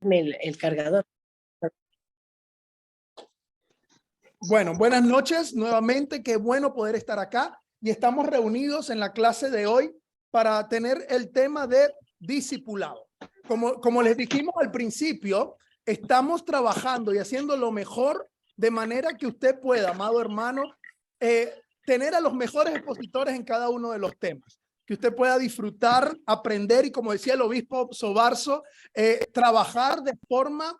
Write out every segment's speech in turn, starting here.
el cargador. Bueno, buenas noches nuevamente. Qué bueno poder estar acá y estamos reunidos en la clase de hoy para tener el tema de discipulado. Como les dijimos al principio, estamos trabajando y haciendo lo mejor de manera que usted pueda, amado hermano, tener a los mejores expositores en cada uno de los temas, que usted pueda disfrutar, aprender y, como decía el obispo Sobarzo, trabajar de forma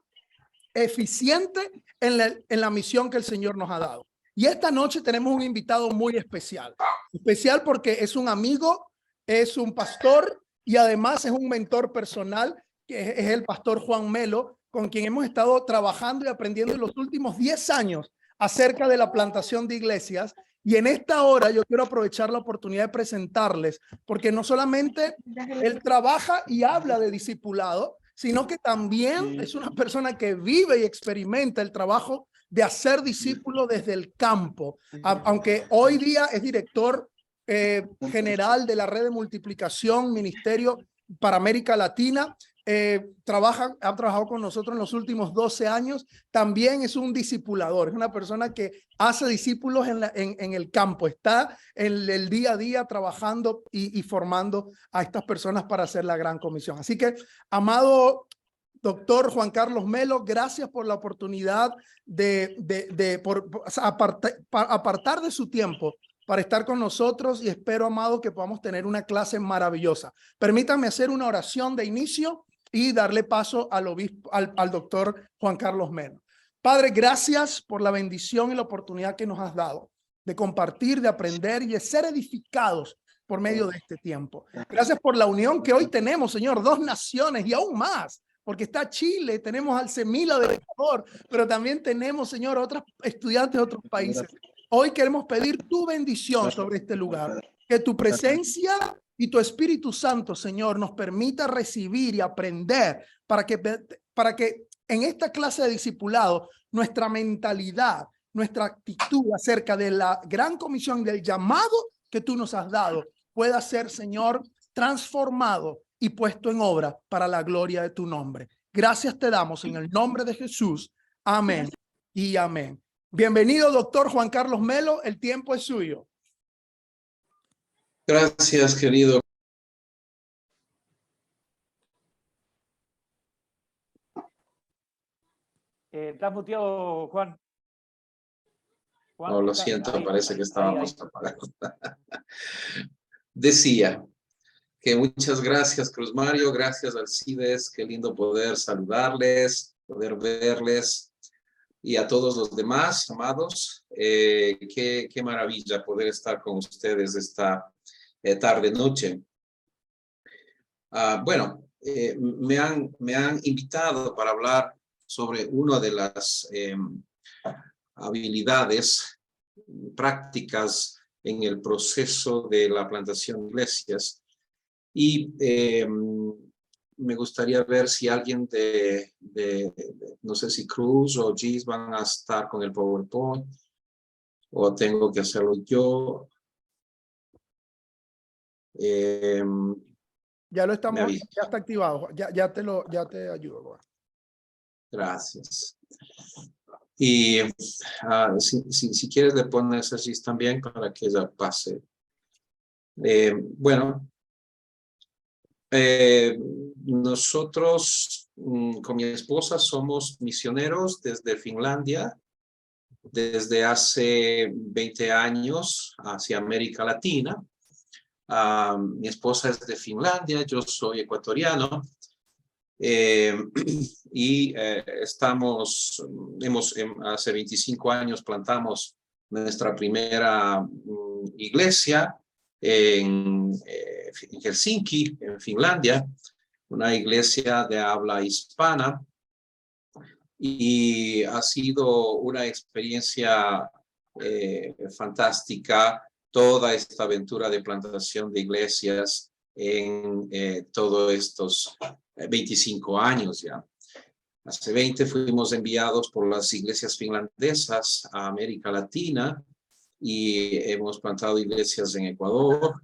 eficiente en la misión que el Señor nos ha dado. Y esta noche tenemos un invitado muy especial. Especial porque es un amigo, es un pastor y además es un mentor personal, que es el pastor Juan Melo, con quien hemos estado trabajando y aprendiendo en los últimos 10 años acerca de la plantación de iglesias. Y en esta hora yo quiero aprovechar la oportunidad de presentarles, porque no solamente él trabaja y habla de discipulado, sino que también es una persona que vive y experimenta el trabajo de hacer discípulos desde el campo. Aunque hoy día es director general de la red de multiplicación, ministerio para América Latina, ha trabajado con nosotros en los últimos 12 años, también es un discipulador, es una persona que hace discípulos en el campo, está en el día a día trabajando y formando a estas personas para hacer la gran comisión. Así que, amado doctor Juan Carlos Melo, gracias por la oportunidad de apartar de su tiempo para estar con nosotros y espero, amado, que podamos tener una clase maravillosa. Permítanme hacer una oración de inicio y darle paso al obispo, al doctor Juan Carlos Melo. Padre, gracias por la bendición y la oportunidad que nos has dado de compartir, de aprender y de ser edificados por medio de este tiempo. Gracias por la unión que hoy tenemos, Señor, 2 naciones y aún más, porque está Chile, tenemos al Semila de Ecuador, pero también tenemos, Señor, otros estudiantes de otros países. Hoy queremos pedir tu bendición sobre este lugar, que tu presencia y tu Espíritu Santo, Señor, nos permita recibir y aprender para que en esta clase de discipulado nuestra mentalidad, nuestra actitud acerca de la gran comisión, del llamado que tú nos has dado, pueda ser, Señor, transformado y puesto en obra para la gloria de tu nombre. Gracias te damos en el nombre de Jesús. Amén y amén. Bienvenido, doctor Juan Carlos Melo. El tiempo es suyo. Gracias, querido. ¿Estás muteado, Juan? No, lo siento, parece que estábamos apagados. Decía que muchas gracias, Cruz Mario, gracias, Alcides, qué lindo poder saludarles, poder verles, y a todos los demás, amados, qué maravilla poder estar con ustedes esta tarde-noche. Bueno, me han invitado para hablar sobre una de las habilidades prácticas en el proceso de la plantación de iglesias. Y me gustaría ver si alguien no sé si Cruz o Gis van a estar con el PowerPoint o tengo que hacerlo yo. Ya lo estamos, ya está activado. Ya te ayudo. Gracias. Y si quieres le pones así también para que ella pase. Bueno, nosotros con mi esposa somos misioneros desde Finlandia, desde hace 20 años hacia América Latina. Mi esposa es de Finlandia, yo soy ecuatoriano. Y hace 25 años plantamos nuestra primera iglesia en Helsinki, en Finlandia, una iglesia de habla hispana, y ha sido una experiencia fantástica toda esta aventura de plantación de iglesias en todos estos 25 años ya. Hace 20 fuimos enviados por las iglesias finlandesas a América Latina y hemos plantado iglesias en Ecuador,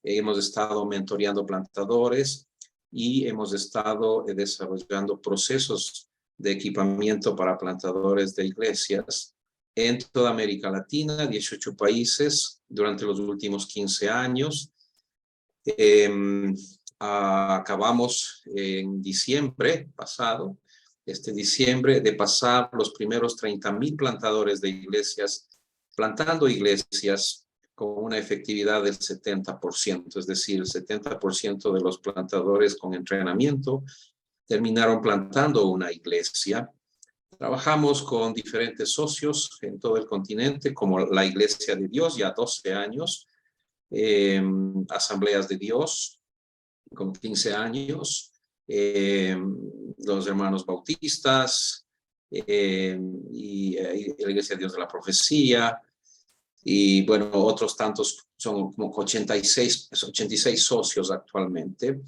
hemos estado mentoreando plantadores y hemos estado desarrollando procesos de equipamiento para plantadores de iglesias en toda América Latina, 18 países durante los últimos 15 años. Acabamos en diciembre pasado, este diciembre, de pasar los primeros 30,000 plantadores de iglesias, plantando iglesias con una efectividad del 70%, es decir, el 70% de los plantadores con entrenamiento terminaron plantando una iglesia. Trabajamos con diferentes socios en todo el continente, como la Iglesia de Dios, ya 12 años, Asambleas de Dios, con 15 años, los hermanos bautistas, y la Iglesia de Dios de la Profecía, y bueno, otros tantos, son como 86 socios actualmente,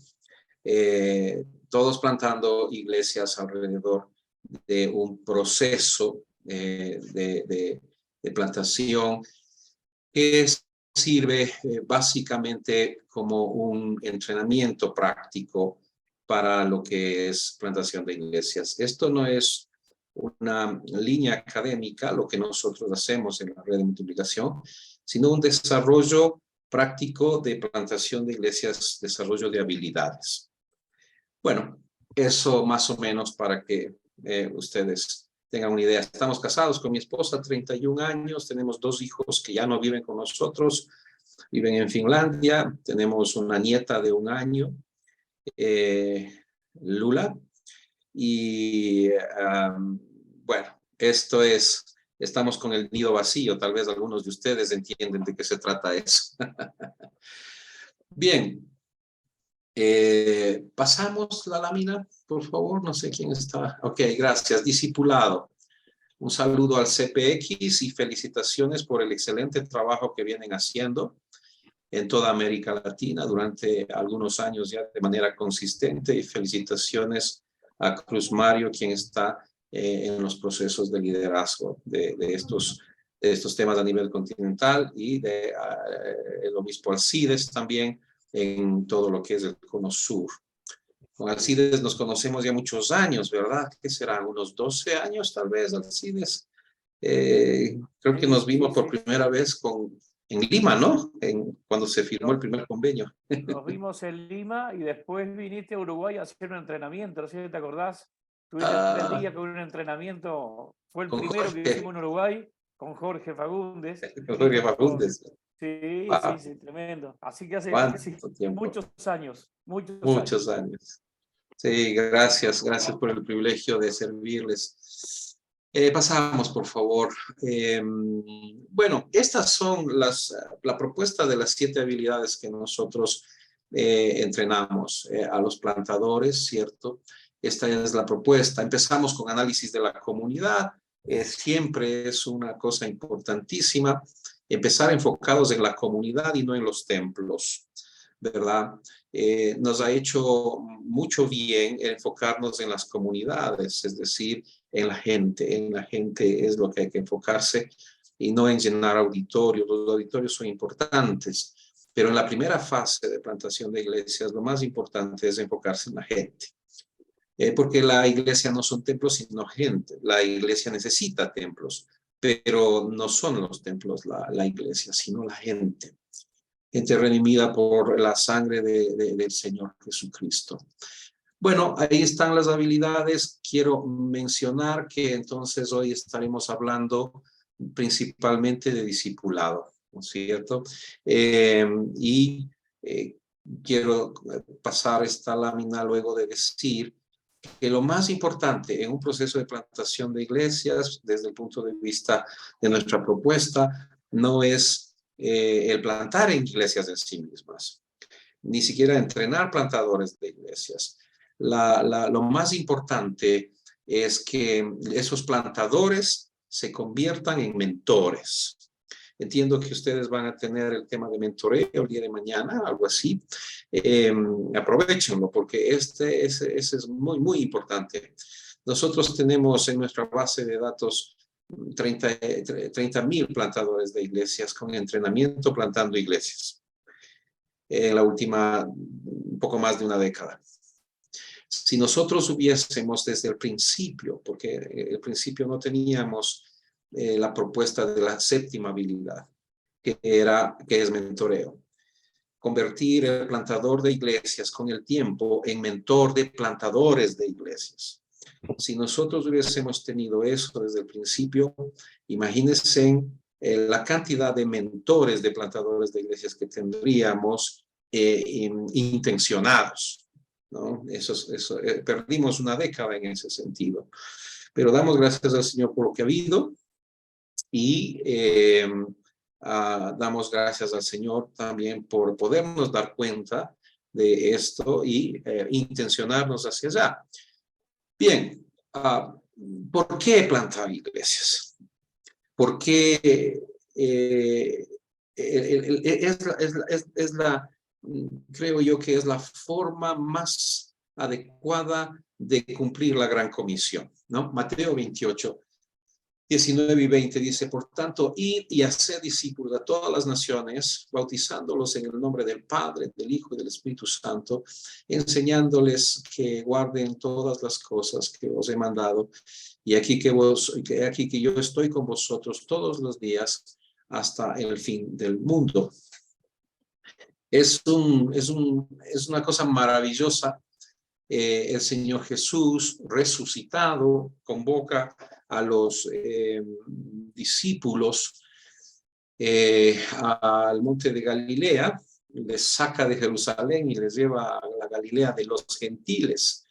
todos plantando iglesias alrededor de un proceso de plantación que sirve básicamente como un entrenamiento práctico para lo que es plantación de iglesias. Esto no es una línea académica, lo que nosotros hacemos en la red de multiplicación, sino un desarrollo práctico de plantación de iglesias, desarrollo de habilidades. Bueno, eso más o menos para que ustedes tengan una idea. Estamos casados con mi esposa, 31 años, tenemos 2 hijos que ya no viven con nosotros, viven en Finlandia, tenemos una nieta de 1 año, Lula, y bueno, esto es, estamos con el nido vacío, tal vez algunos de ustedes entienden de qué se trata eso. Bien. Pasamos la lámina, por favor, no sé quién está. Ok, gracias. Discipulado. Un saludo al CPX y felicitaciones por el excelente trabajo que vienen haciendo en toda América Latina durante algunos años ya de manera consistente, y felicitaciones a Cruz Mario, quien está en los procesos de liderazgo de estos temas a nivel continental, y el obispo Alcides también, en todo lo que es el Cono Sur. Con Alcides nos conocemos ya muchos años, ¿verdad? ¿Qué será? Unos 12 años tal vez, Alcides. Creo que nos vimos por primera vez en Lima, ¿no? Cuando se firmó el primer convenio. Nos vimos en Lima y después viniste a Uruguay a hacer un entrenamiento, no sé si te acordás. Tuviste 3 días con un entrenamiento, fue el primero que hicimos en Uruguay, con Jorge Fagundes. Jorge Fagundes. Sí, Wow. sí, tremendo. Así que hace muchos años. Muchos años. Sí, gracias por el privilegio de servirles. Pasamos, por favor. Bueno, estas son la propuesta de las 7 habilidades que nosotros entrenamos a los plantadores, ¿cierto? Esta es la propuesta. Empezamos con análisis de la comunidad. Siempre es una cosa importantísima empezar enfocados en la comunidad y no en los templos, ¿verdad? Nos ha hecho mucho bien enfocarnos en las comunidades, es decir, en la gente es lo que hay que enfocarse, y no en llenar auditorios. Los auditorios son importantes, pero en la primera fase de plantación de iglesias lo más importante es enfocarse en la gente, porque la iglesia no son templos sino gente. La iglesia necesita templos, pero no son los templos la iglesia, sino la gente redimida por la sangre del Señor Jesucristo. Bueno, ahí están las habilidades. Quiero mencionar que entonces hoy estaremos hablando principalmente de discipulado, ¿no es cierto? Quiero pasar esta lámina luego de decir que lo más importante en un proceso de plantación de iglesias, desde el punto de vista de nuestra propuesta, no es el plantar en iglesias en sí mismas, ni siquiera entrenar plantadores de iglesias. Lo más importante es que esos plantadores se conviertan en mentores. Entiendo que ustedes van a tener el tema de mentoreo el día de mañana, algo así. Aprovechenlo, porque ese es muy, muy importante. Nosotros tenemos en nuestra base de datos 30,000 plantadores de iglesias con entrenamiento plantando iglesias. En la última, un poco más de una década. Si nosotros hubiésemos desde el principio, porque el principio no teníamos la propuesta de la séptima habilidad, que es mentoreo. Convertir el plantador de iglesias con el tiempo en mentor de plantadores de iglesias. Si nosotros hubiésemos tenido eso desde el principio, imagínense la cantidad de mentores de plantadores de iglesias que tendríamos intencionados, ¿no? Perdimos una década en ese sentido. Pero damos gracias al Señor por lo que ha habido y damos gracias al Señor también por podernos dar cuenta de esto y intencionarnos hacia allá. Bien, ¿por qué plantar iglesias? Porque creo yo que es la forma más adecuada de cumplir la gran comisión, ¿no? Mateo 28, 19 y 20 dice, por tanto, id y haced discípulos a todas las naciones, bautizándolos en el nombre del Padre, del Hijo y del Espíritu Santo, enseñándoles que guarden todas las cosas que os he mandado. Y aquí que yo estoy con vosotros todos los días hasta el fin del mundo. Es una cosa maravillosa. El Señor Jesús resucitado convoca a los discípulos al monte de Galilea, les saca de Jerusalén y les lleva a la Galilea de los gentiles.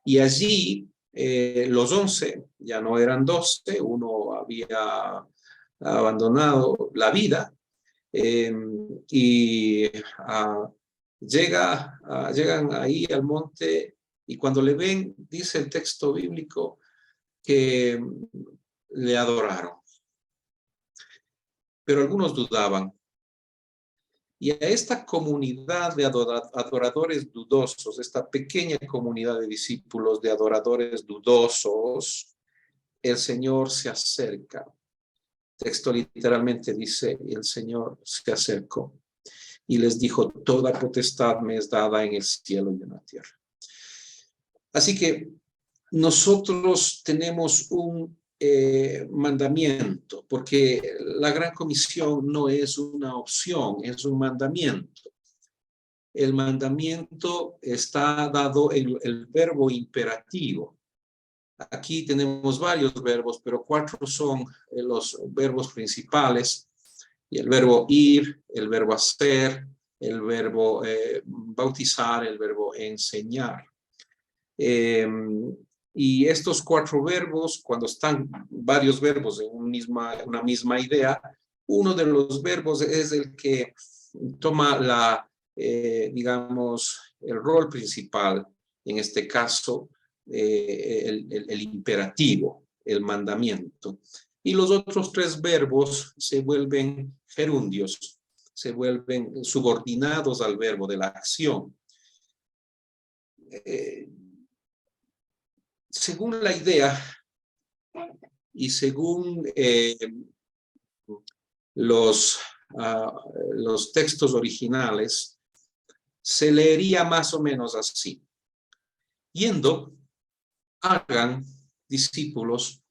Y allí los 11 ya no eran 12, uno había abandonado la vida, y llegan ahí al monte y cuando le ven, dice el texto bíblico, que le adoraron. Pero algunos dudaban. Y a esta comunidad de adoradores dudosos, esta pequeña comunidad de discípulos de adoradores dudosos, el Señor se acerca. El texto literalmente dice, el Señor se acercó y les dijo, toda potestad me es dada en el cielo y en la tierra. Así que nosotros tenemos un mandamiento, porque la gran comisión no es una opción, es un mandamiento. El mandamiento está dado en el verbo imperativo. Aquí tenemos varios verbos, pero 4 son los verbos principales. Y el verbo ir, el verbo hacer, el verbo bautizar, el verbo enseñar. Y estos 4 verbos, cuando están varios verbos en una misma idea, uno de los verbos es el que toma digamos, el rol principal, en este caso, el imperativo, el mandamiento. Y los otros 3 verbos se vuelven gerundios, se vuelven subordinados al verbo de la acción. Según la idea y según los textos originales, se leería más o menos así. Yendo, hagan discípulos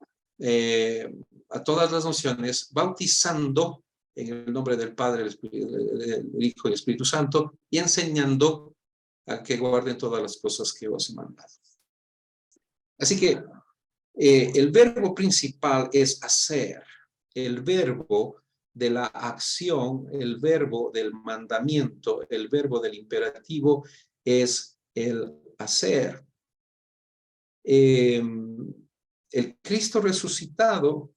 a todas las naciones, bautizando en el nombre del Padre, del Hijo y del Espíritu Santo, y enseñando a que guarden todas las cosas que os he mandado. Así que el verbo principal es hacer, el verbo de la acción, el verbo del mandamiento, el verbo del imperativo es el hacer. El Cristo resucitado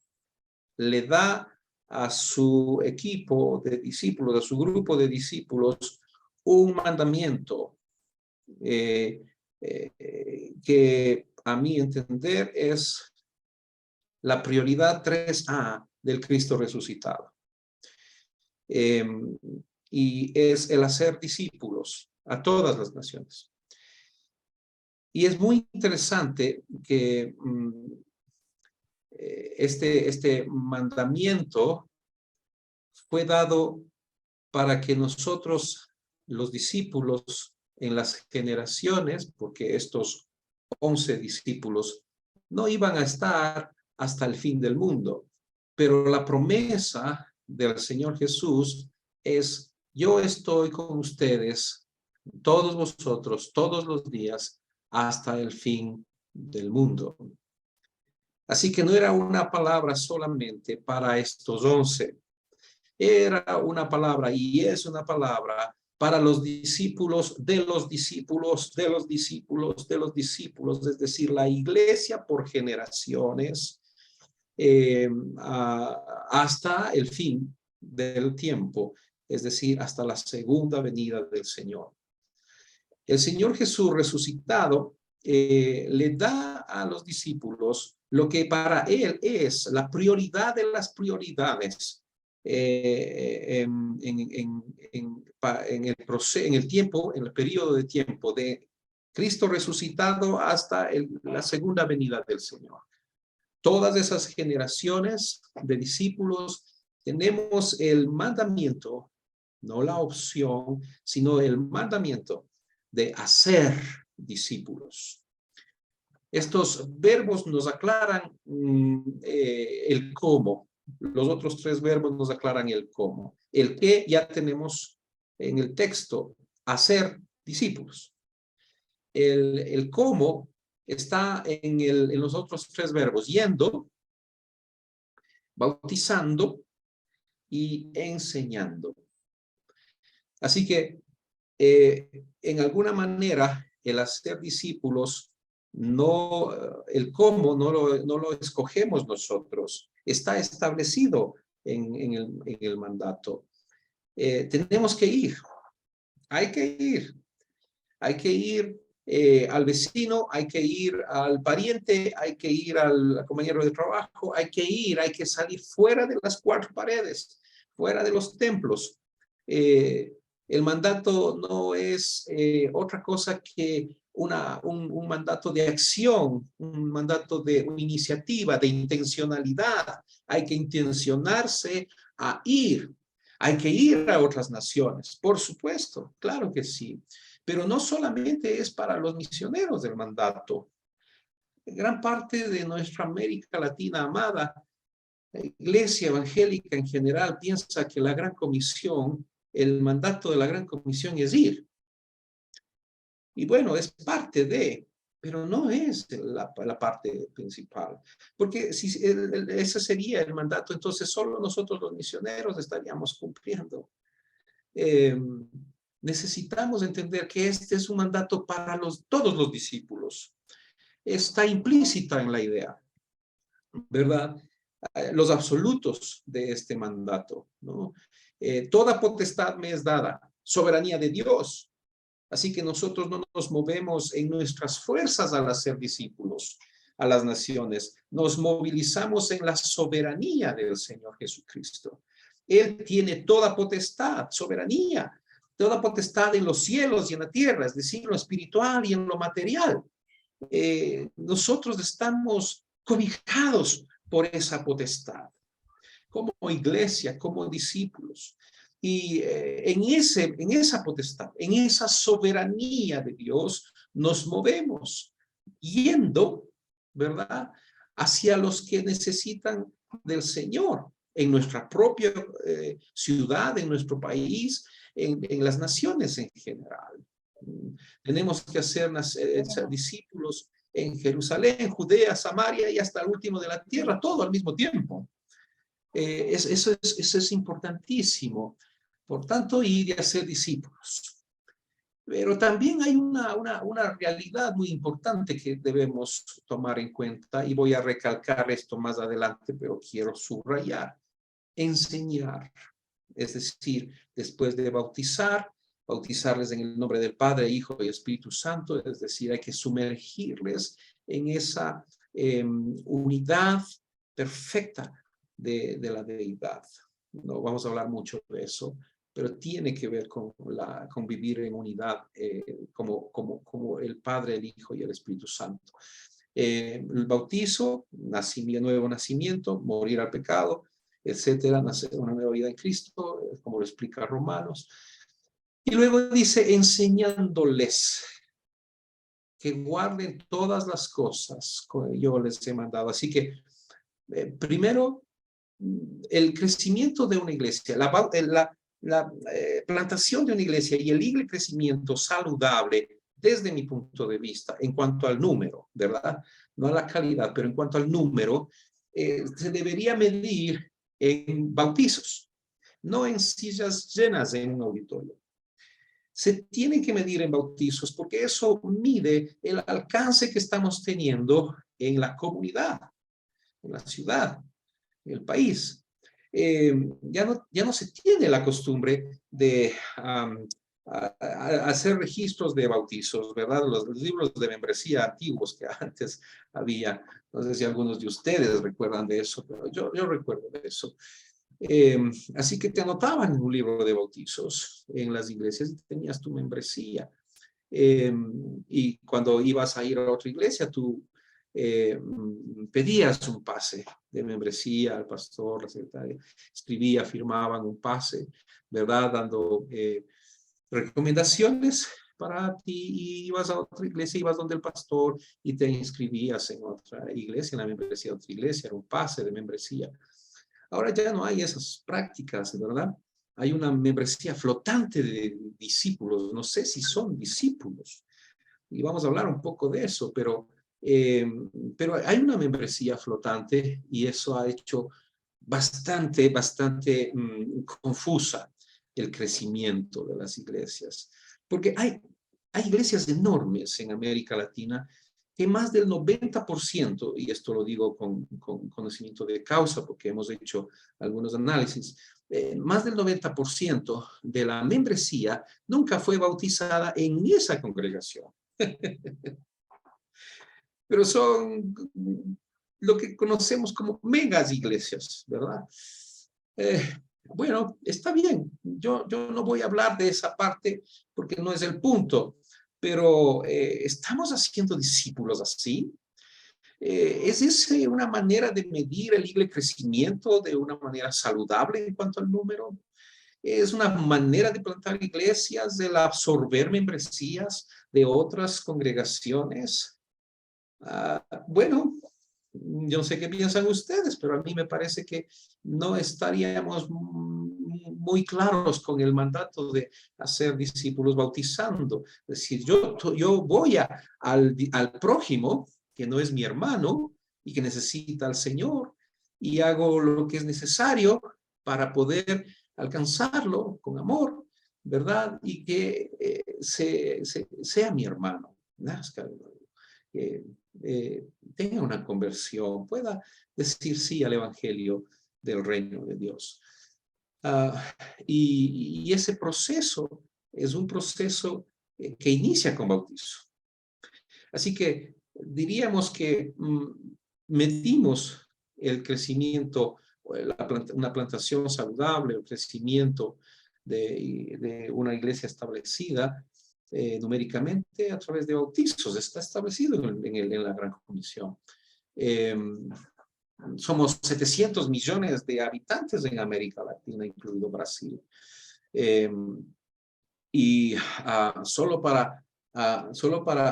le da a su equipo de discípulos, a su grupo de discípulos, un mandamiento que a mi entender es la prioridad 3A del Cristo resucitado. Y es el hacer discípulos a todas las naciones. Y es muy interesante que este mandamiento fue dado para que nosotros, los discípulos, en las generaciones, porque estos 11 discípulos no iban a estar hasta el fin del mundo, pero la promesa del Señor Jesús es: yo estoy con ustedes, todos vosotros, todos los días, hasta el fin del mundo. Así que no era una palabra solamente para estos 11, era una palabra, y es una palabra para los discípulos de los discípulos de los discípulos de los discípulos, es decir, la iglesia por generaciones, hasta el fin del tiempo, es decir, hasta la segunda venida del Señor. El Señor Jesús resucitado le da a los discípulos lo que para él es la prioridad de las prioridades en el tiempo, en el periodo de tiempo de Cristo resucitado hasta la segunda venida del Señor. Todas esas generaciones de discípulos tenemos el mandamiento, no la opción, sino el mandamiento de hacer discípulos. Estos verbos nos aclaran el cómo. Los otros 3 verbos nos aclaran el cómo. El qué ya tenemos en el texto: hacer discípulos. El cómo está en los otros 3 verbos: yendo, bautizando y enseñando. Así que en alguna manera el hacer discípulos, el cómo no lo escogemos nosotros, está establecido en el mandato. Tenemos que ir, hay que ir al vecino, hay que ir al pariente, hay que ir al compañero de trabajo, hay que salir fuera de las 4 paredes, fuera de los templos. El mandato no es otra cosa que un mandato de acción, un mandato de una iniciativa, de intencionalidad. Hay que intencionarse a ir. Hay que ir a otras naciones, por supuesto, claro que sí. Pero no solamente es para los misioneros del mandato. Gran parte de nuestra América Latina amada, la iglesia evangélica en general, piensa que la Gran Comisión, el mandato de la Gran Comisión es ir. Y bueno, es parte de, pero no es la parte principal. Porque si ese sería el mandato, entonces solo nosotros los misioneros estaríamos cumpliendo. Necesitamos entender que este es un mandato para todos los discípulos. Está implícita en la idea, ¿verdad? Los absolutos de este mandato, ¿no? Toda potestad me es dada, soberanía de Dios. Así que nosotros no nos movemos en nuestras fuerzas al hacer discípulos a las naciones. Nos movilizamos en la soberanía del Señor Jesucristo. Él tiene toda potestad, soberanía, toda potestad en los cielos y en la tierra, es decir, en lo espiritual y en lo material. Nosotros estamos cobijados por esa potestad, como iglesia, como discípulos. Y en esa potestad, en esa soberanía de Dios, nos movemos yendo, ¿verdad?, hacia los que necesitan del Señor, en nuestra propia ciudad, en nuestro país, en las naciones en general. Tenemos que hacer discípulos en Jerusalén, Judea, Samaria y hasta el último de la tierra, todo al mismo tiempo. Eso es importantísimo. Por tanto, ir y hacer discípulos. Pero también hay una realidad muy importante que debemos tomar en cuenta, y voy a recalcar esto más adelante, pero quiero subrayar: enseñar. Es decir, después de bautizarles en el nombre del Padre, Hijo y Espíritu Santo, es decir, hay que sumergirles en esa unidad perfecta de la deidad. No vamos a hablar mucho de eso, pero tiene que ver con vivir en unidad como el Padre, el Hijo y el Espíritu Santo. El bautizo, nuevo nacimiento, morir al pecado, etcétera, nacer una nueva vida en Cristo, como lo explica Romanos. Y luego dice, enseñándoles que guarden todas las cosas que yo les he mandado. Así que, primero, el crecimiento de una iglesia, la plantación de una iglesia y el crecimiento saludable, desde mi punto de vista, en cuanto al número, ¿verdad? No a la calidad, pero en cuanto al número, se debería medir en bautizos, no en sillas llenas en un auditorio. Se tiene que medir en bautizos porque eso mide el alcance que estamos teniendo en la comunidad, en la ciudad, en el país. Ya no se tiene la costumbre de hacer registros de bautizos, ¿verdad? Los libros de membresía antiguos que antes había, no sé si algunos de ustedes recuerdan de eso, pero yo recuerdo de eso. Así que te anotaban en un libro de bautizos en las iglesias y tenías tu membresía. Y cuando ibas a ir a otra iglesia, tú pedías un pase de membresía al pastor, la secretaria, escribía, firmaban un pase, ¿verdad? Dando recomendaciones para ti, y ibas a otra iglesia, ibas donde el pastor y te inscribías en otra iglesia, en la membresía de otra iglesia, era un pase de membresía. Ahora ya no hay esas prácticas, ¿verdad? Hay una membresía flotante de discípulos, no sé si son discípulos, y vamos a hablar un poco de eso, pero hay una membresía flotante y eso ha hecho bastante confusa el crecimiento de las iglesias, porque hay iglesias enormes en América Latina que más del 90%, y esto lo digo con conocimiento de causa porque hemos hecho algunos análisis, más del 90% de la membresía nunca fue bautizada en esa congregación. Pero son lo que conocemos como megas iglesias, ¿verdad? Bueno, está bien, yo no voy a hablar de esa parte porque no es el punto, pero ¿estamos haciendo discípulos así? ¿Es esa una manera de medir el crecimiento de una manera saludable en cuanto al número? ¿Es una manera de plantar iglesias, de absorber membresías de otras congregaciones? Bueno, yo no sé qué piensan ustedes, pero a mí me parece que no estaríamos muy claros con el mandato de hacer discípulos bautizando. Es decir, yo voy al prójimo, que no es mi hermano y que necesita al Señor, y hago lo que es necesario para poder alcanzarlo con amor, ¿verdad? Y que sea mi hermano, nazca tenga una conversión, pueda decir sí al evangelio del reino de Dios. Y ese proceso es un proceso que inicia con bautizo. Así que diríamos que medimos el crecimiento, una plantación saludable, el crecimiento de una iglesia establecida numéricamente a través de bautizos. Está establecido en la Gran Comisión. Somos 700 millones de habitantes en América Latina, incluido Brasil. Y solo para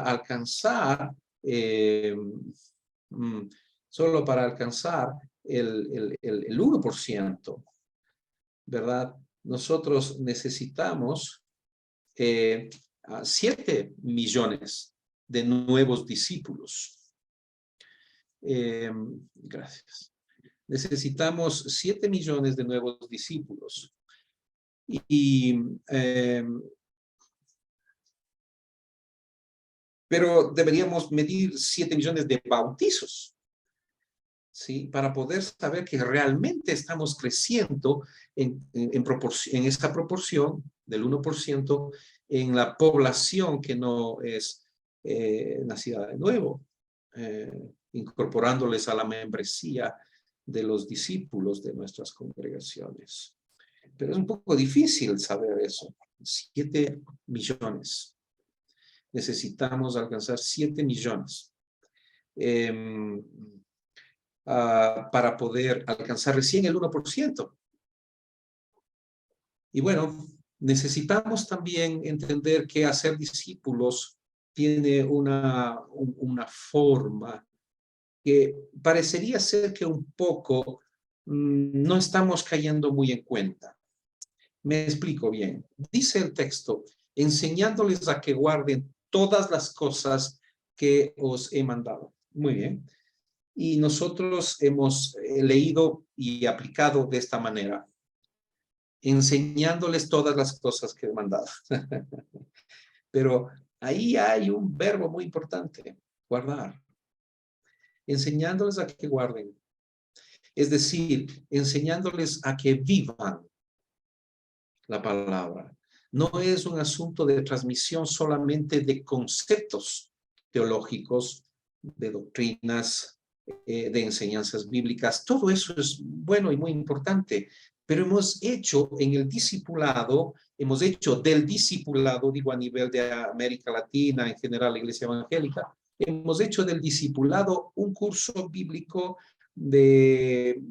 alcanzar el 1%, ¿verdad? Nosotros necesitamos 7 millones de nuevos discípulos. Gracias. Necesitamos 7 millones de nuevos discípulos. Pero deberíamos medir 7 millones de bautizos, ¿sí? Para poder saber que realmente estamos creciendo en esta proporción del 1% en la población que no es nacida de nuevo, incorporándoles a la membresía de los discípulos de nuestras congregaciones. Pero es un poco difícil saber eso. 7 millones. Necesitamos alcanzar 7 millones para poder alcanzar recién el 1%. Y bueno, necesitamos también entender que hacer discípulos tiene una forma que parecería ser que un poco no estamos cayendo muy en cuenta. Me explico bien. Dice el texto, enseñándoles a que guarden todas las cosas que os he mandado. Muy bien. Y nosotros hemos leído y aplicado de esta manera, enseñándoles todas las cosas que he mandado. Pero ahí hay un verbo muy importante, guardar. Enseñándoles a que guarden. Es decir, enseñándoles a que vivan la palabra. No es un asunto de transmisión solamente de conceptos teológicos, de doctrinas, de enseñanzas bíblicas. Todo eso es bueno y muy importante, pero hemos hecho en el discipulado, hemos hecho del discipulado, digo a nivel de América Latina, en general la Iglesia Evangélica, hemos hecho del discipulado un curso bíblico de,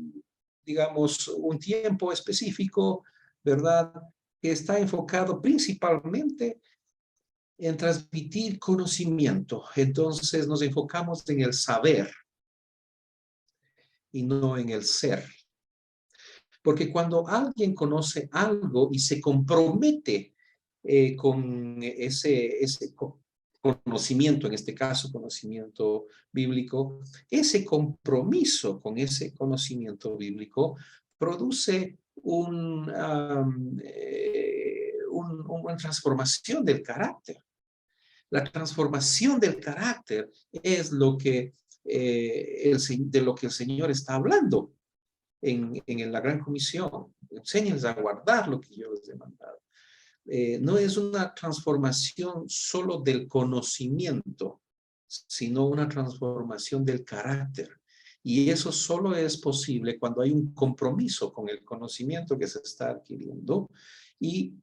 digamos, un tiempo específico, ¿verdad? Que está enfocado principalmente en transmitir conocimiento. Entonces nos enfocamos en el saber y no en el ser. Porque cuando alguien conoce algo y se compromete con ese conocimiento, en este caso conocimiento bíblico, ese compromiso con ese conocimiento bíblico produce una transformación del carácter. La transformación del carácter es lo que, de lo que el Señor está hablando en la Gran Comisión. Enséñenles a guardar lo que yo les he mandado. No es una transformación solo del conocimiento, sino una transformación del carácter. Y eso solo es posible cuando hay un compromiso con el conocimiento que se está adquiriendo y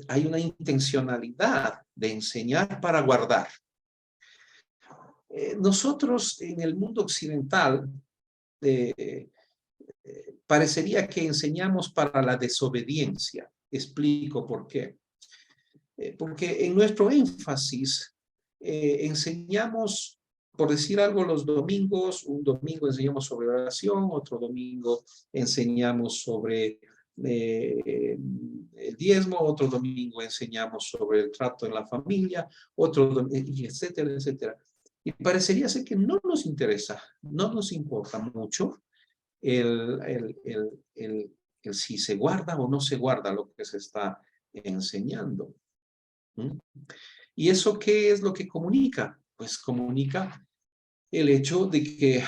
hay una intencionalidad de enseñar para guardar. Nosotros en el mundo occidental parecería que enseñamos para la desobediencia. Explico por qué. Porque en nuestro énfasis enseñamos, por decir algo, los domingos. Un domingo enseñamos sobre oración, otro domingo enseñamos sobre el diezmo, otro domingo enseñamos sobre el trato en la familia, otro domingo, etcétera, etcétera. Y parecería ser que no nos interesa, no nos importa mucho el si se guarda o no se guarda lo que se está enseñando. ¿Y eso qué es lo que comunica? Pues comunica el hecho de que,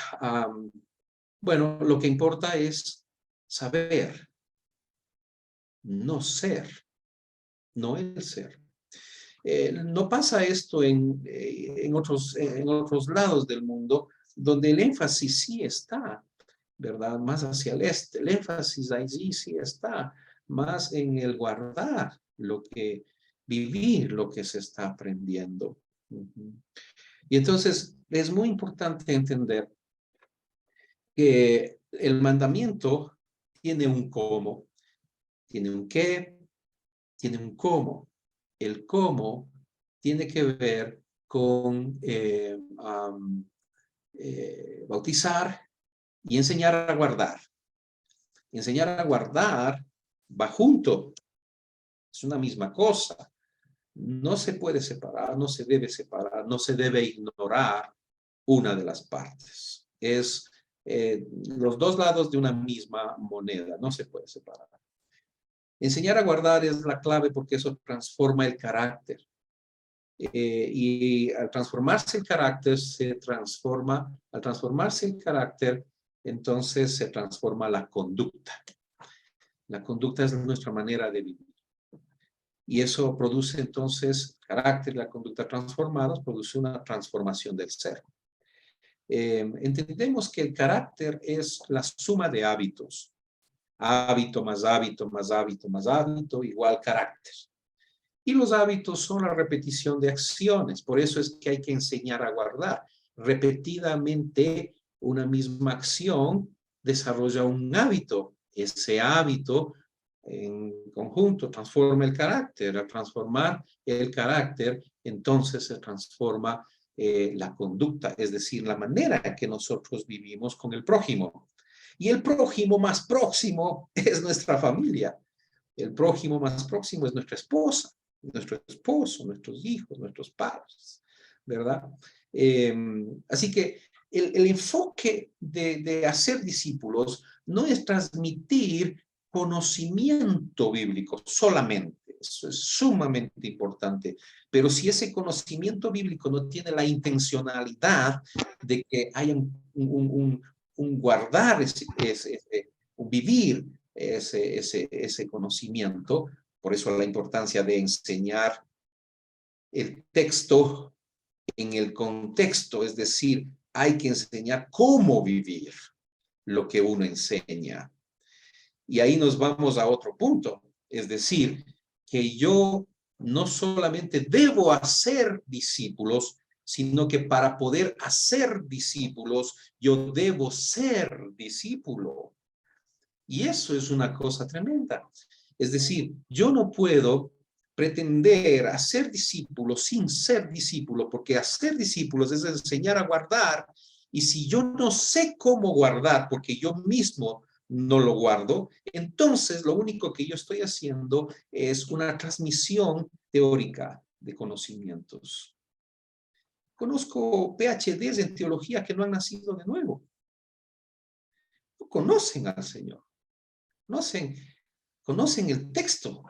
bueno, lo que importa es saber, no ser, no el ser. No pasa esto en otros lados del mundo, donde el énfasis sí está, ¿verdad? Más hacia el este. El énfasis allí sí está más en el guardar lo que, vivir lo que se está aprendiendo. Y entonces es muy importante entender que el mandamiento tiene un cómo, tiene un qué, tiene un cómo. El cómo tiene que ver con bautizar y enseñar a guardar. Enseñar a guardar va junto. Es una misma cosa. No se puede separar, no se debe separar, no se debe ignorar una de las partes. Es los dos lados de una misma moneda, no se puede separar. Enseñar a guardar es la clave porque eso transforma el carácter. Y al transformarse el carácter, al transformarse el carácter, entonces se transforma la conducta. La conducta es nuestra manera de vivir. Y eso produce entonces carácter, la conducta transformados, produce una transformación del ser. Entendemos que el carácter es la suma de hábitos. Hábito más hábito más hábito más hábito igual carácter. Y los hábitos son la repetición de acciones. Por eso es que hay que enseñar a guardar. Repetidamente una misma acción desarrolla un hábito. Ese hábito en conjunto transforma el carácter. Al transformar el carácter, entonces se transforma la conducta, es decir, la manera en que nosotros vivimos con el prójimo. Y el prójimo más próximo es nuestra familia. El prójimo más próximo es nuestra esposa, nuestro esposo, nuestros hijos, nuestros padres, ¿verdad? Así que el enfoque de hacer discípulos no es transmitir conocimiento bíblico solamente. Eso es sumamente importante. Pero si ese conocimiento bíblico no tiene la intencionalidad de que haya un guardar, un vivir ese conocimiento, por eso la importancia de enseñar el texto en el contexto, es decir, hay que enseñar cómo vivir lo que uno enseña. Y ahí nos vamos a otro punto, es decir, que yo no solamente debo hacer discípulos, sino que para poder hacer discípulos, yo debo ser discípulo. Y eso es una cosa tremenda. Es decir, yo no puedo pretender hacer discípulos sin ser discípulo, porque hacer discípulos es enseñar a guardar, y si yo no sé cómo guardar, porque yo mismo no lo guardo, entonces lo único que yo estoy haciendo es una transmisión teórica de conocimientos. Conozco PhDs en teología que no han nacido de nuevo. No conocen al Señor. Conocen el texto.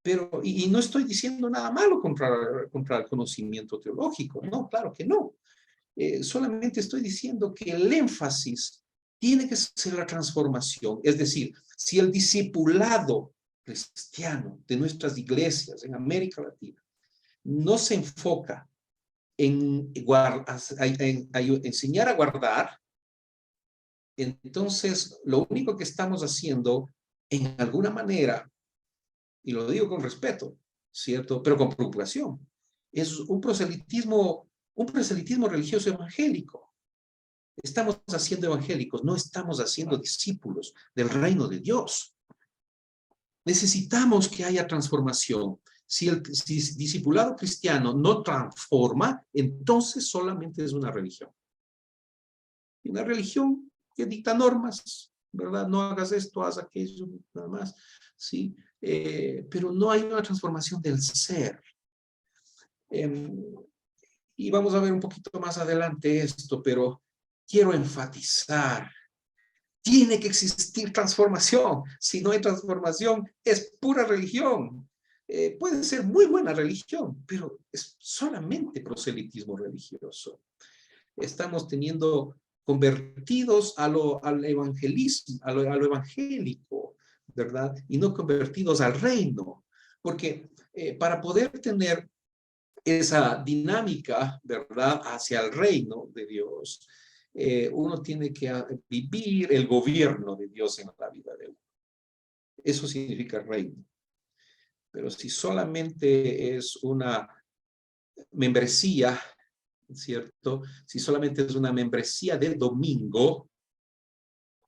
Pero, y no estoy diciendo nada malo contra el conocimiento teológico. No, claro que no. Solamente estoy diciendo que el énfasis tiene que ser la transformación. Es decir, si el discipulado cristiano de nuestras iglesias en América Latina no se enfoca en enseñar a guardar, entonces lo único que estamos haciendo en alguna manera, y lo digo con respeto, ¿cierto? Pero con preocupación, es un proselitismo religioso evangélico. Estamos haciendo evangélicos, no estamos haciendo discípulos del reino de Dios. Necesitamos que haya transformación. Si el discipulado cristiano no transforma, entonces solamente es una religión. Una religión que dicta normas, ¿verdad? No hagas esto, haz aquello, nada más, ¿sí? Pero no hay una transformación del ser. Y vamos a ver un poquito más adelante esto, pero quiero enfatizar, tiene que existir transformación. Si no hay transformación, es pura religión. Puede ser muy buena religión, pero es solamente proselitismo religioso. Estamos teniendo convertidos al evangelismo, a lo evangélico, ¿verdad? Y no convertidos al reino. Porque para poder tener esa dinámica, ¿verdad?, hacia el reino de Dios, uno tiene que vivir el gobierno de Dios en la vida de uno. Eso significa reino. Pero si solamente es una membresía, ¿cierto? Si solamente es una membresía del domingo,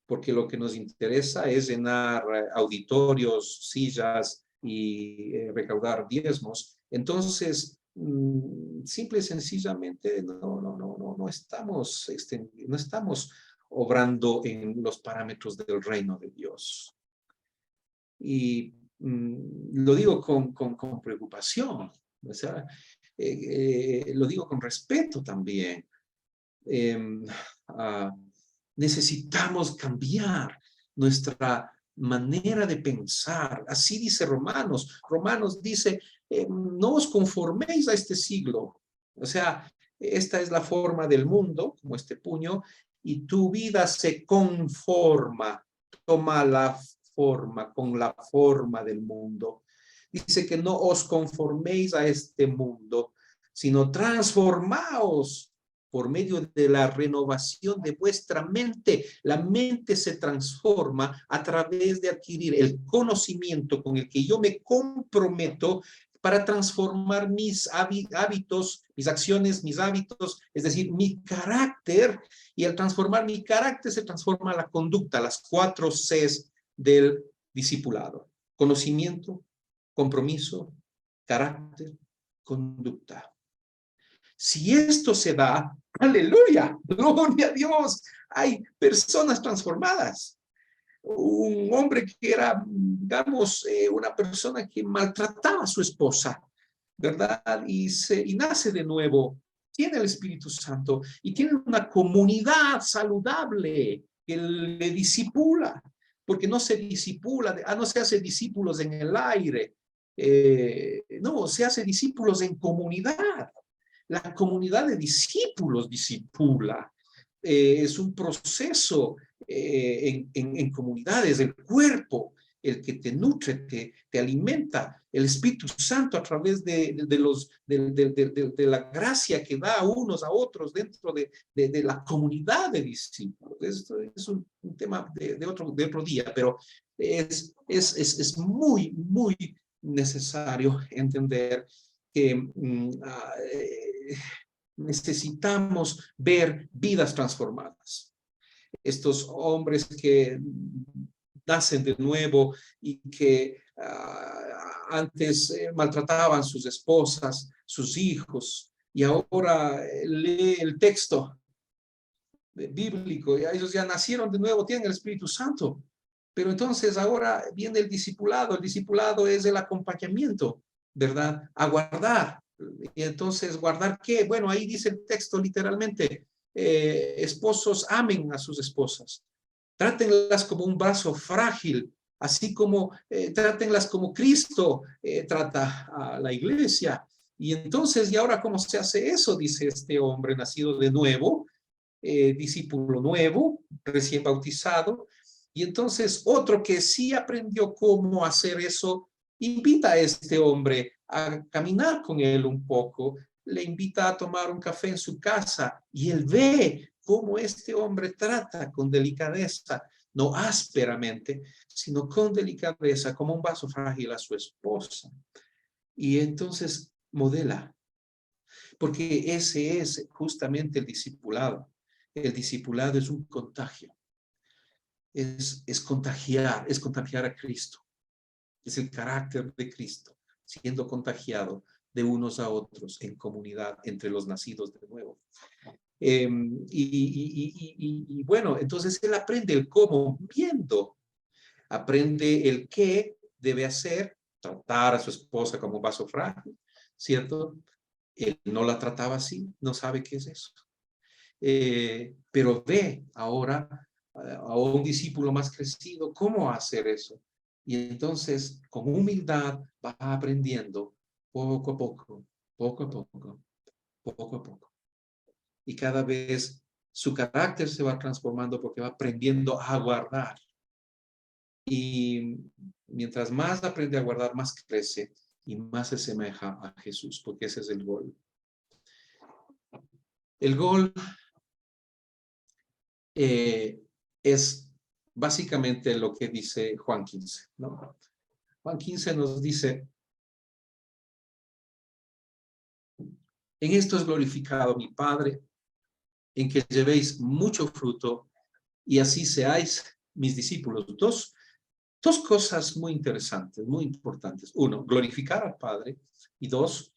porque lo que nos interesa es llenar auditorios, sillas y recaudar diezmos, entonces simple y sencillamente no estamos obrando en los parámetros del reino de Dios. Y lo digo con preocupación, o sea, lo digo con respeto también. Necesitamos cambiar nuestra manera de pensar. Así dice Romanos. Romanos dice, no os conforméis a este siglo. O sea, esta es la forma del mundo, como este puño, y tu vida se conforma, toma la forma, con la forma del mundo. Dice que no os conforméis a este mundo, sino transformaos por medio de la renovación de vuestra mente. La mente se transforma a través de adquirir el conocimiento con el que yo me comprometo para transformar mis hábitos, mis acciones, mis hábitos, es decir, mi carácter. Y al transformar mi carácter se transforma la conducta, las 4 Cs del discipulado: conocimiento, compromiso, carácter, conducta. Si esto se da, aleluya, gloria a Dios, hay personas transformadas. Un hombre que era, digamos, una persona que maltrataba a su esposa, ¿verdad? Y nace de nuevo, tiene el Espíritu Santo y tiene una comunidad saludable que le discipula, porque no se discipula, no se hace discípulos en el aire, no, se hace discípulos en comunidad. La comunidad de discípulos discipula. Es un proceso en comunidades, el cuerpo, el que te nutre, te alimenta, el Espíritu Santo a través de la gracia que da a unos a otros dentro de la comunidad de discípulos. Esto es un tema de otro día, pero es muy, muy necesario entender que necesitamos ver vidas transformadas. Estos hombres que nacen de nuevo y que antes maltrataban sus esposas, sus hijos, y ahora lee el texto bíblico, y ellos ya nacieron de nuevo, tienen el Espíritu Santo. Pero entonces ahora viene el discipulado es el acompañamiento, ¿verdad? A guardar. Y entonces, ¿guardar qué? Bueno, ahí dice el texto literalmente, esposos amen a sus esposas. Trátenlas como un vaso frágil, así como trátenlas como Cristo trata a la iglesia. Y entonces, ¿y ahora cómo se hace eso? Dice este hombre nacido de nuevo, discípulo nuevo, recién bautizado. Y entonces otro que sí aprendió cómo hacer eso, invita a este hombre a caminar con él un poco, le invita a tomar un café en su casa y él ve cómo este hombre trata con delicadeza, no ásperamente, sino con delicadeza, como un vaso frágil a su esposa. Y entonces modela, porque ese es justamente el discipulado. El discipulado es un contagio. Es contagiar a Cristo. Es el carácter de Cristo, siendo contagiado de unos a otros en comunidad entre los nacidos de nuevo. Y bueno, entonces él aprende el cómo viendo, aprende el qué debe hacer, tratar a su esposa como un vaso frágil, ¿cierto? Él no la trataba así, no sabe qué es eso. Pero ve ahora a un discípulo más crecido cómo hacer eso. Y entonces, con humildad, va aprendiendo poco a poco, poco a poco, poco a poco. Y cada vez su carácter se va transformando porque va aprendiendo a guardar. Y mientras más aprende a guardar, más crece y más se asemeja a Jesús, porque ese es el gol. El gol es básicamente lo que dice Juan 15, ¿no? Juan 15 nos dice: en esto es glorificado mi Padre, en que llevéis mucho fruto y así seáis mis discípulos. Dos cosas muy interesantes, muy importantes. Uno, glorificar al Padre, y dos,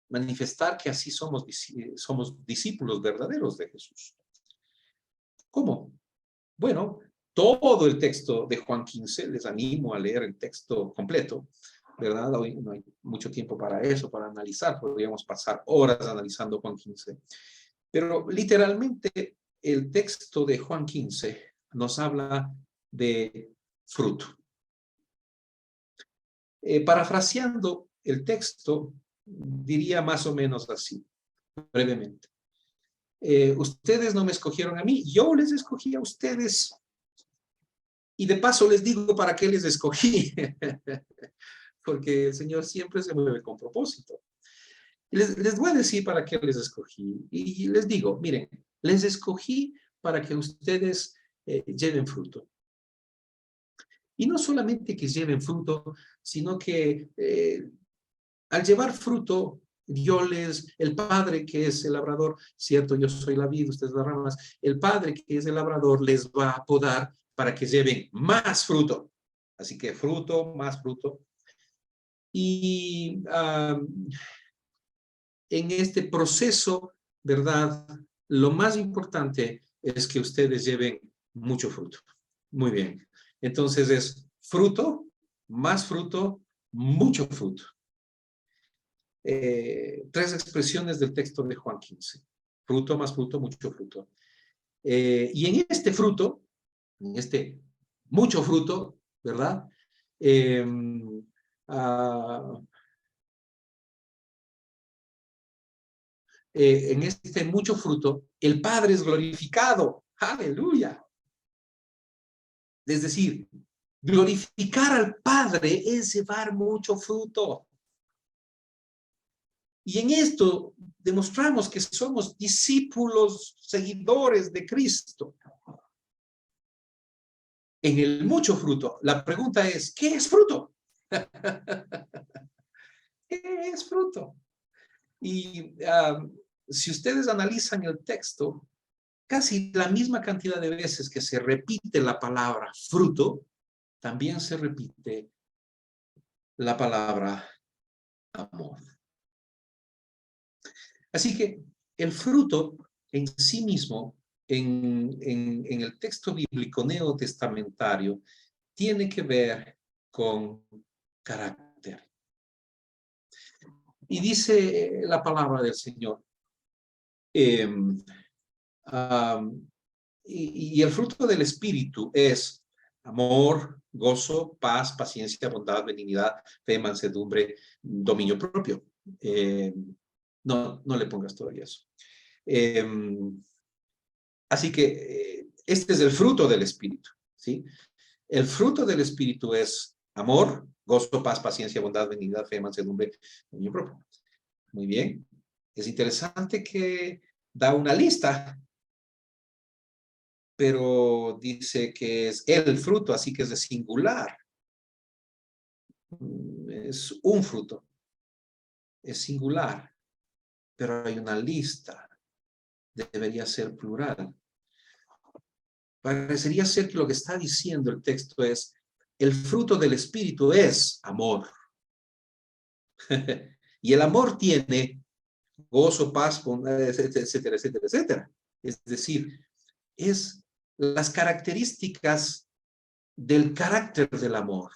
manifestar que así somos discípulos verdaderos de Jesús. ¿Cómo? Bueno, todo el texto de Juan 15, les animo a leer el texto completo, ¿verdad? Hoy no hay mucho tiempo para eso, para analizar, podríamos pasar horas analizando Juan 15. Pero literalmente el texto de Juan 15 nos habla de fruto. Parafraseando el texto, diría más o menos así, brevemente. Ustedes no me escogieron a mí, yo les escogí a ustedes. Y de paso les digo para qué les escogí, porque el Señor siempre se mueve con propósito. Les voy a decir para qué les escogí. Y les digo, miren, les escogí para que ustedes lleven fruto. Y no solamente que lleven fruto, sino que al llevar fruto, el Padre que es el labrador, cierto, yo soy la vid, ustedes las ramas, el Padre que es el labrador les va a podar para que lleven más fruto. Así que fruto, más fruto. Y en este proceso, ¿verdad? Lo más importante es que ustedes lleven mucho fruto. Muy bien. Entonces es fruto, más fruto, mucho fruto. 3 expresiones del texto de Juan 15. Fruto, más fruto, mucho fruto. Y en este fruto, en este mucho fruto, ¿verdad? En este mucho fruto, el Padre es glorificado. ¡Aleluya! Es decir, glorificar al Padre es llevar mucho fruto. Y en esto demostramos que somos discípulos, seguidores de Cristo. En el mucho fruto, la pregunta es, ¿qué es fruto? ¿Qué es fruto? Y si ustedes analizan el texto, casi la misma cantidad de veces que se repite la palabra fruto, también se repite la palabra amor. Así que el fruto en sí mismo, en el texto bíblico neotestamentario, tiene que ver con carácter. Y dice la palabra del Señor, y el fruto del Espíritu es amor, gozo, paz, paciencia, bondad, benignidad, fe, mansedumbre, dominio propio. No le pongas todavía eso. Así que este es el fruto del Espíritu, ¿sí? El fruto del Espíritu es amor, gozo, paz, paciencia, bondad, benignidad, fe, mansedumbre, dominio propio. Muy bien. Es interesante que da una lista, pero dice que es el fruto, así que es de singular. Es un fruto. Es singular, pero hay una lista. Debería ser plural. Parecería ser que lo que está diciendo el texto es, el fruto del Espíritu es amor. Y el amor tiene gozo, paz, etcétera, etcétera, etcétera. Es decir, es las características del carácter del amor.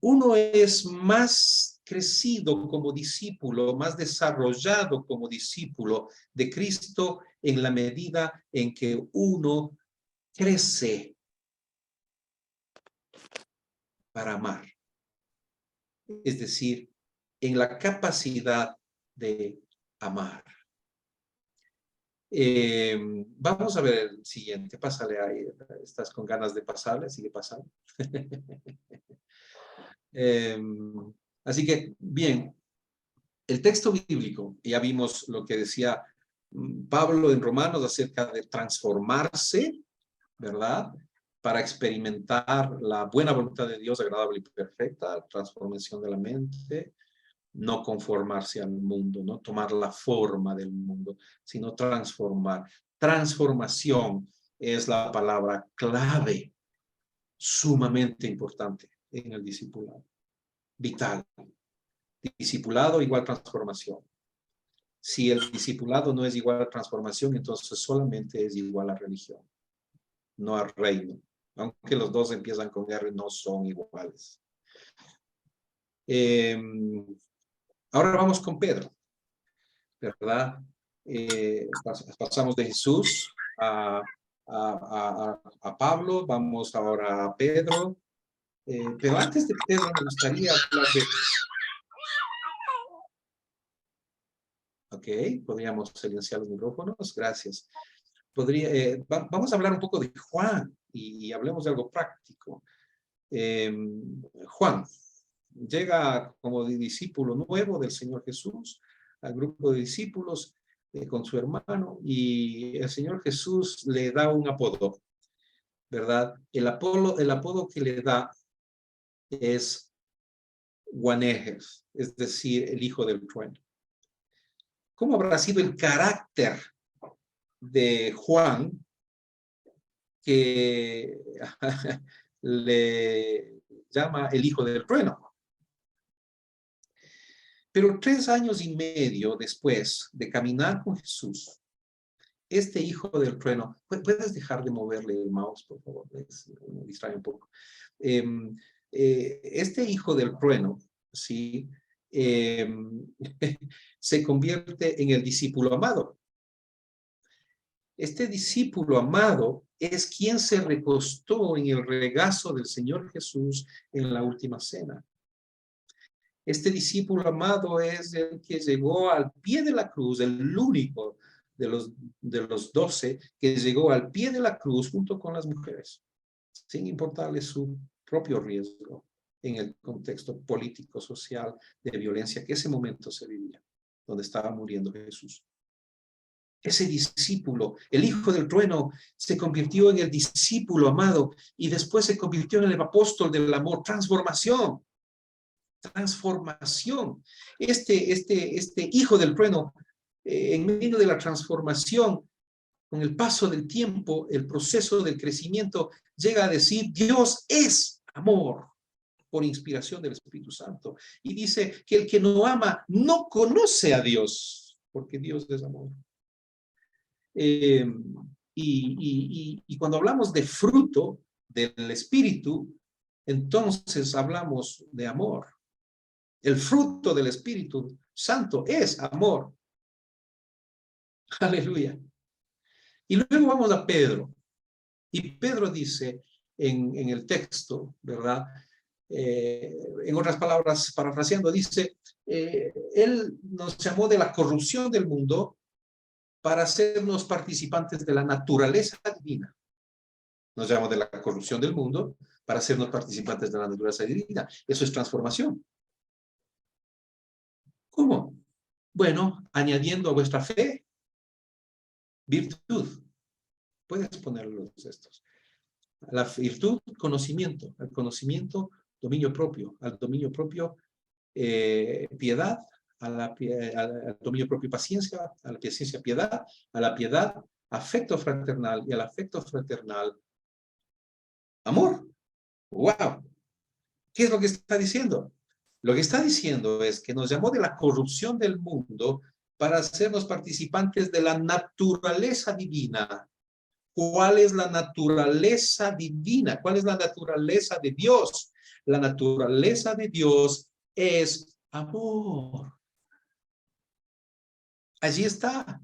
Uno es más crecido como discípulo, más desarrollado como discípulo de Cristo en la medida en que uno crece para amar. Es decir, en la capacidad de amar. Vamos a ver el siguiente. Pásale ahí. ¿Estás con ganas de pasarle? Sigue pasando. Así que, bien, el texto bíblico, ya vimos lo que decía Pablo en Romanos acerca de transformarse, ¿verdad? Para experimentar la buena voluntad de Dios, agradable y perfecta, transformación de la mente, no conformarse al mundo, no tomar la forma del mundo, sino transformar. Transformación es la palabra clave, sumamente importante en el discipulado. Vital. Discipulado igual transformación. Si el discipulado no es igual a transformación, entonces solamente es igual a religión, no a reino. Aunque los dos empiezan con R, no son iguales. Ahora vamos con Pedro, ¿verdad? Pasamos de Jesús a Pablo, vamos ahora a Pedro. Pero antes de Pedro me gustaría hablar de... Ok, podríamos silenciar los micrófonos, gracias. Vamos a hablar un poco de Juan y hablemos de algo práctico. Juan llega como discípulo nuevo del Señor Jesús al grupo de discípulos con su hermano y el Señor Jesús le da un apodo, ¿verdad? El apodo que le da es Boanerges, es decir, el hijo del trueno. ¿Cómo habrá sido el carácter de Juan que le llama el hijo del trueno. Pero 3 años y medio después de caminar con Jesús, este hijo del trueno, ¿puedes dejar de moverle el mouse, por favor? Me distrae un poco. Este hijo del trueno, ¿sí? Se convierte en el discípulo amado. Este discípulo amado es quien se recostó en el regazo del Señor Jesús en la última cena. Este discípulo amado es el que llegó al pie de la cruz, el único de los 12 que llegó al pie de la cruz junto con las mujeres, sin importarle su propio riesgo en el contexto político, social, de violencia que ese momento se vivía, donde estaba muriendo Jesús. Ese discípulo, el hijo del trueno, se convirtió en el discípulo amado y después se convirtió en el apóstol del amor. Transformación. Este hijo del trueno, en medio de la transformación, con el paso del tiempo, el proceso del crecimiento, llega a decir: Dios es amor, por inspiración del Espíritu Santo. Y dice que el que no ama no conoce a Dios, porque Dios es amor. Y cuando hablamos de fruto del Espíritu, entonces hablamos de amor. El fruto del Espíritu Santo es amor. Aleluya. Y luego vamos a Pedro. Y Pedro dice en el texto, ¿verdad? En otras palabras, parafraseando, dice, él nos llamó de la corrupción del mundo para hacernos participantes de la naturaleza divina. Nos llamó de la corrupción del mundo para hacernos participantes de la naturaleza divina. Eso es transformación. ¿Cómo? Bueno, añadiendo a vuestra fe virtud. Puedes poner los estos. La virtud, conocimiento. Al conocimiento, dominio propio. Al dominio propio, piedad. Al dominio propio, paciencia. A la paciencia, piedad. A la piedad, afecto fraternal. Y al afecto fraternal, amor. ¡Wow! ¿Qué es lo que está diciendo? Lo que está diciendo es que nos llamó de la corrupción del mundo para hacernos participantes de la naturaleza divina. ¿Cuál es la naturaleza divina? ¿Cuál es la naturaleza de Dios? La naturaleza de Dios es amor. Allí está.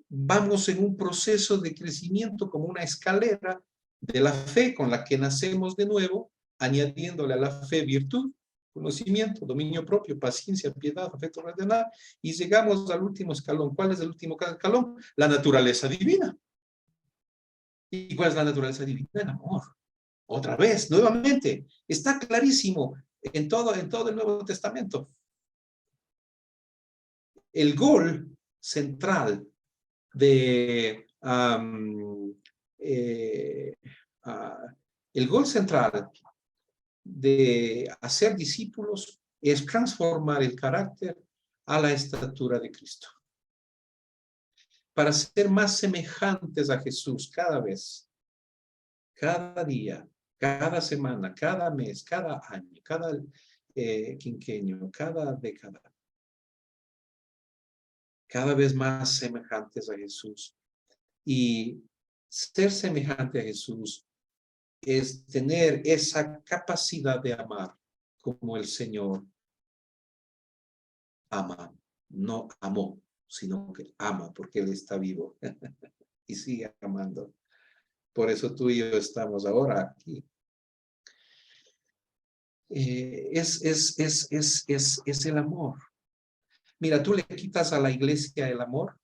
Vamos en un proceso de crecimiento como una escalera de la fe con la que nacemos de nuevo, añadiéndole a la fe virtud, conocimiento, dominio propio, paciencia, piedad, afecto fraternal, y llegamos al último escalón. ¿Cuál es el último escalón? La naturaleza divina. ¿Y cuál es la naturaleza divina? El amor. Otra vez, nuevamente, está clarísimo en todo el Nuevo Testamento. El gol central el gol central de hacer discípulos es transformar el carácter a la estatura de Cristo. Para ser más semejantes a Jesús cada vez, cada día, cada semana, cada mes, cada año, cada quinquenio, cada década. Cada vez más semejantes a Jesús. Y ser semejante a Jesús es tener esa capacidad de amar como el Señor ama. No amó, sino que ama porque Él está vivo y sigue amando. Por eso tú y yo estamos ahora aquí. Es el amor. Mira, tú le quitas a la iglesia el amor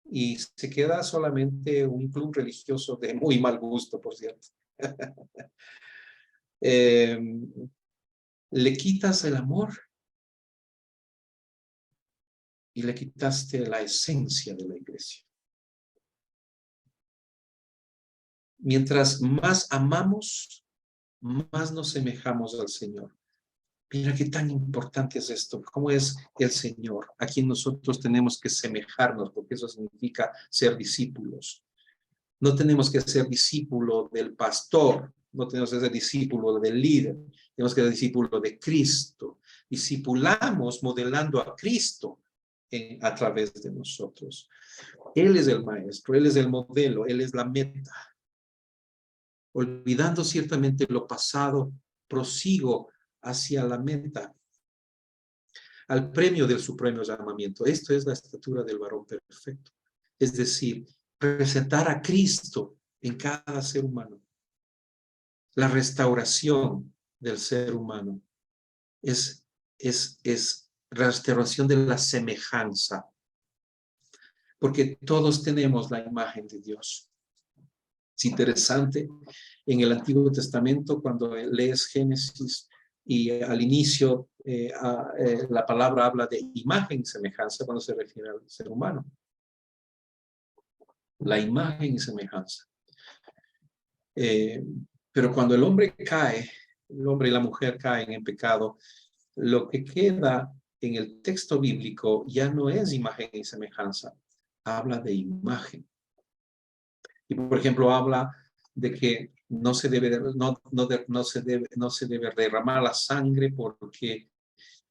y se queda solamente un club religioso de muy mal gusto, por cierto. Le quitas el amor y le quitaste la esencia de la iglesia. Mientras más amamos, más nos semejamos al Señor. Mira qué tan importante es esto. ¿Cómo es el Señor? A quien nosotros tenemos que semejarnos, porque eso significa ser discípulos. No tenemos que ser discípulo del pastor, no tenemos que ser discípulo del líder, tenemos que ser discípulo de Cristo. Discipulamos modelando a Cristo a través de nosotros. Él es el maestro, Él es el modelo, Él es la meta. Olvidando ciertamente lo pasado, prosigo hacia la meta, al premio del supremo llamamiento. Esto es la estatura del varón perfecto. Es decir, presentar a Cristo en cada ser humano. La restauración del ser humano es restauración de la semejanza. Porque todos tenemos la imagen de Dios. Es interesante, en el Antiguo Testamento, cuando lees Génesis y al inicio la palabra habla de imagen y semejanza cuando se refiere al ser humano. La imagen y semejanza. Pero cuando el hombre cae, el hombre y la mujer caen en pecado, lo que queda en el texto bíblico ya no es imagen y semejanza, habla de imagen. Y por ejemplo habla de que no se debe derramar la sangre porque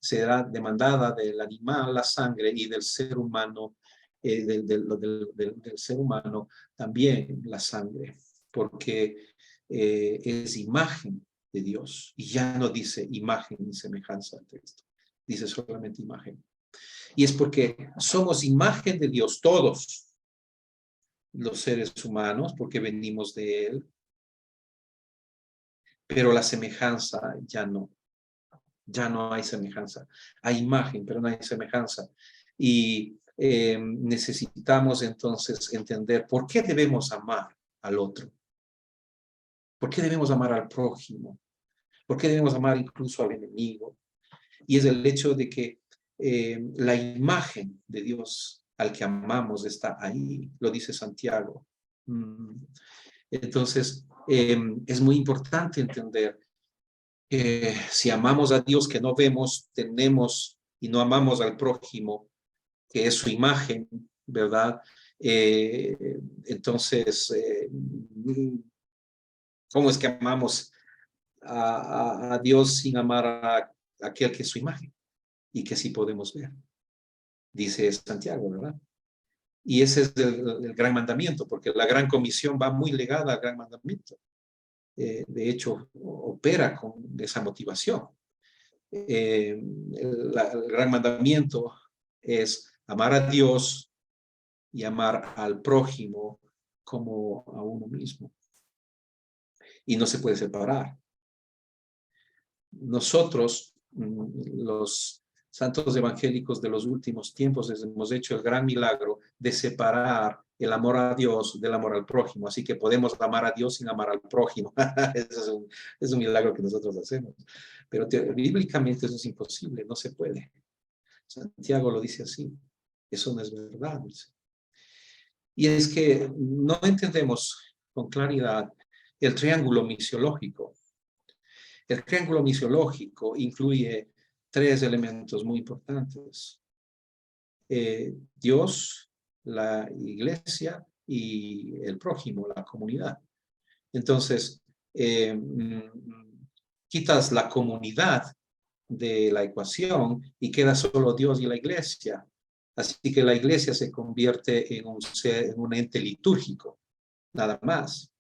será demandada del animal la sangre y del ser humano, del ser humano también la sangre, porque es imagen de Dios. Y ya no dice imagen ni semejanza al texto, dice solamente imagen. Y es porque somos imagen de Dios todos, los seres humanos, porque venimos de Él, pero la semejanza ya no hay semejanza. Hay imagen, pero no hay semejanza. Y necesitamos entonces entender por qué debemos amar al otro. ¿Por qué debemos amar al prójimo? ¿Por qué debemos amar incluso al enemigo? Y es el hecho de que la imagen de Dios al que amamos está ahí, lo dice Santiago. Entonces, es muy importante entender que si amamos a Dios que no vemos, tenemos y no amamos al prójimo, que es su imagen, ¿verdad? Entonces, ¿cómo es que amamos a Dios sin amar a aquel que es su imagen y que sí podemos ver? Dice Santiago, ¿verdad? Y ese es el gran mandamiento, porque la gran comisión va muy ligada al gran mandamiento. De hecho, opera con esa motivación. El gran mandamiento es amar a Dios y amar al prójimo como a uno mismo. Y no se puede separar. Nosotros, los santos evangélicos de los últimos tiempos, hemos hecho el gran milagro de separar el amor a Dios del amor al prójimo. Así que podemos amar a Dios sin amar al prójimo. Eso es un milagro que nosotros hacemos. Pero bíblicamente eso es imposible, no se puede. Santiago lo dice así. Eso no es verdad. Y es que no entendemos con claridad el triángulo misiológico. El triángulo misiológico incluye tres elementos muy importantes. Dios, la iglesia y el prójimo, la comunidad. Entonces, quitas la comunidad de la ecuación y queda solo Dios y la iglesia. Así que la iglesia se convierte en un ente litúrgico, nada más.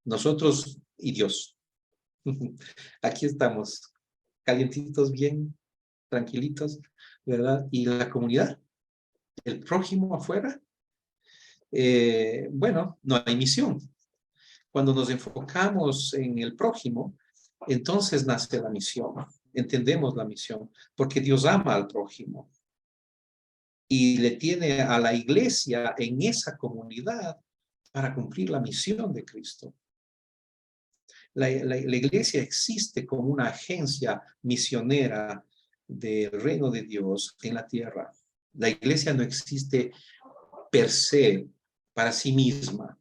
Nosotros y Dios. Aquí estamos, calientitos, bien, tranquilitos, ¿verdad? Y la comunidad, el prójimo afuera, bueno, no hay misión. Cuando nos enfocamos en el prójimo, entonces nace la misión. Entendemos la misión, porque Dios ama al prójimo y le tiene a la iglesia en esa comunidad para cumplir la misión de Cristo. La iglesia existe como una agencia misionera del reino de Dios en la tierra. La iglesia no existe per se, para sí misma.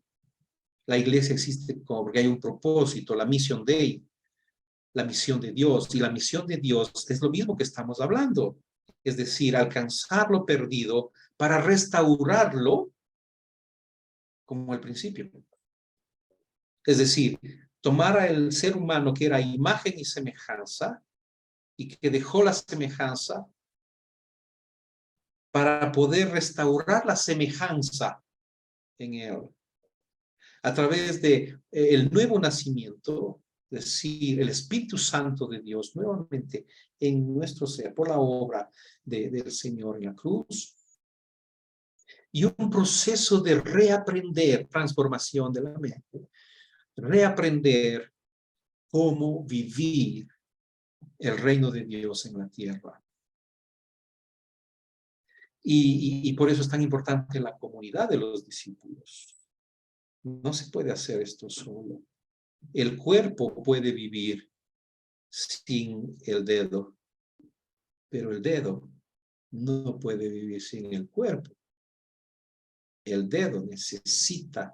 La iglesia existe porque hay un propósito, la misión Dei. la misión de Dios. Y la misión de Dios es lo mismo que estamos hablando. Es decir, alcanzar lo perdido para restaurarlo como al principio. Es decir, tomar al ser humano que era imagen y semejanza y que dejó la semejanza para poder restaurar la semejanza en él. A través de el nuevo nacimiento, es decir, el Espíritu Santo de Dios nuevamente en nuestro ser, por la obra del Señor en la cruz, y un proceso de reaprender, transformación de la mente, reaprender cómo vivir el reino de Dios en la tierra. Y por eso es tan importante la comunidad de los discípulos. No se puede hacer esto solo. El cuerpo puede vivir sin el dedo, pero el dedo no puede vivir sin el cuerpo. El dedo necesita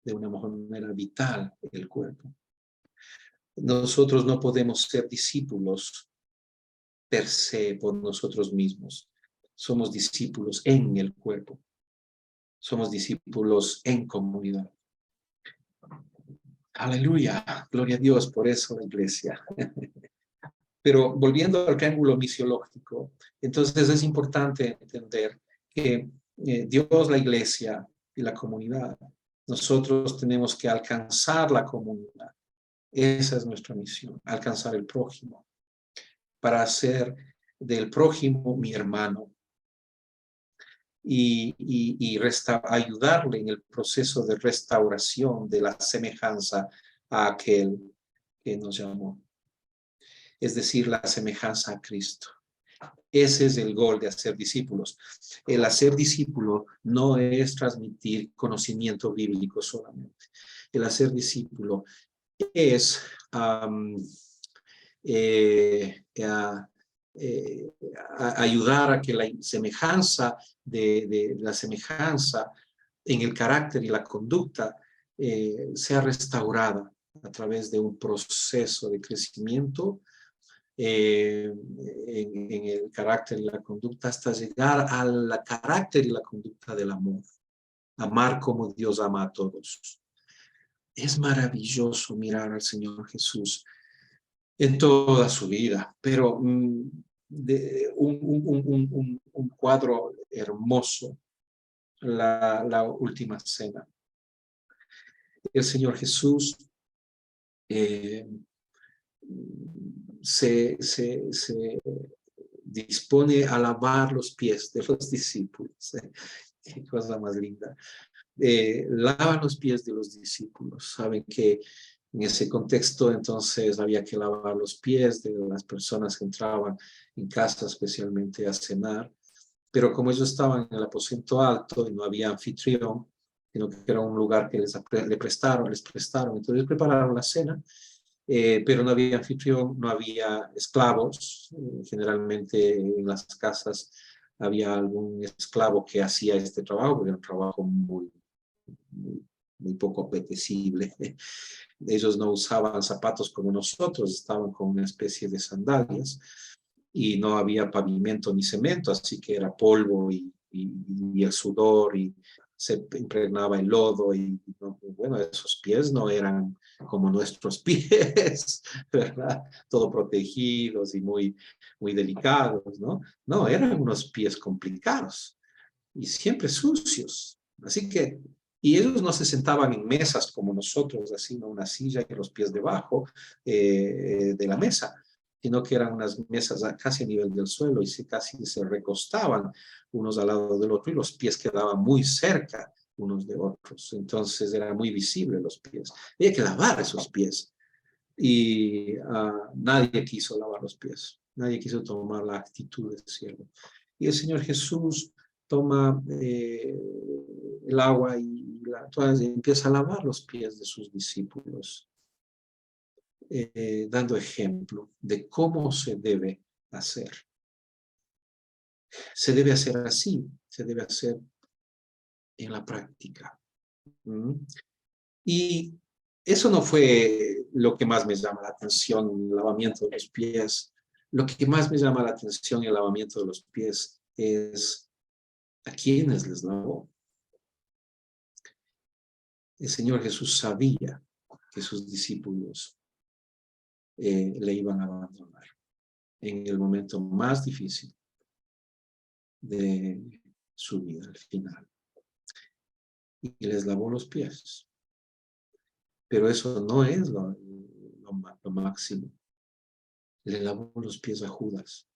de una manera vital el cuerpo. Nosotros no podemos ser discípulos per se por nosotros mismos. Somos discípulos en el cuerpo. Somos discípulos en comunidad. Aleluya, gloria a Dios por eso la iglesia. Pero volviendo al triángulo misiológico, entonces es importante entender que Dios, la iglesia y la comunidad, nosotros tenemos que alcanzar la comunidad. Esa es nuestra misión, alcanzar el prójimo, para hacer del prójimo mi hermano y ayudarle en el proceso de restauración de la semejanza a aquel que nos llamó. Es decir, la semejanza a Cristo. Ese es el gol de hacer discípulos. El hacer discípulo no es transmitir conocimiento bíblico solamente. El hacer discípulo es ayudar a que la semejanza de la semejanza en el carácter y la conducta sea restaurada a través de un proceso de crecimiento en el carácter y la conducta hasta llegar al carácter y la conducta del amor. Amar como Dios ama a todos. Es maravilloso mirar al Señor Jesús en toda su vida, pero un cuadro hermoso, la última cena. El Señor Jesús se dispone a lavar los pies de los discípulos. Qué cosa más linda. Lava los pies de los discípulos. Saben que en ese contexto entonces había que lavar los pies de las personas que entraban en casa especialmente a cenar, pero como ellos estaban en el aposento alto y no había anfitrión, sino que era un lugar que les prestaron, entonces prepararon la cena, pero no había anfitrión, no había esclavos, generalmente en las casas había algún esclavo que hacía este trabajo, porque era un trabajo muy poco apetecible. Ellos no usaban zapatos como nosotros, estaban con una especie de sandalias y no había pavimento ni cemento, así que era polvo y el sudor y se impregnaba el lodo y bueno, esos pies no eran como nuestros pies, ¿verdad? Todo protegidos y muy delicados, ¿no? No, eran unos pies complicados y siempre sucios. Así que, y ellos no se sentaban en mesas como nosotros, así, ¿no? Una silla y los pies debajo de la mesa, sino que eran unas mesas casi a nivel del suelo y casi se recostaban unos al lado del otro y los pies quedaban muy cerca unos de otros. Entonces era muy visible los pies. Había que lavar esos pies y nadie quiso lavar los pies. Nadie quiso tomar la actitud del cielo. Y el Señor Jesús toma el agua y empieza a lavar los pies de sus discípulos, dando ejemplo de cómo se debe hacer. Se debe hacer así, se debe hacer en la práctica. Y Eso no fue lo que más me llama la atención en el lavamiento de los pies. Lo que más me llama la atención en el lavamiento de los pies es a quiénes les lavó. El Señor Jesús sabía que sus discípulos le iban a abandonar en el momento más difícil de su vida, al final. Y les lavó los pies. Pero eso no es lo máximo. Le lavó los pies a Judas.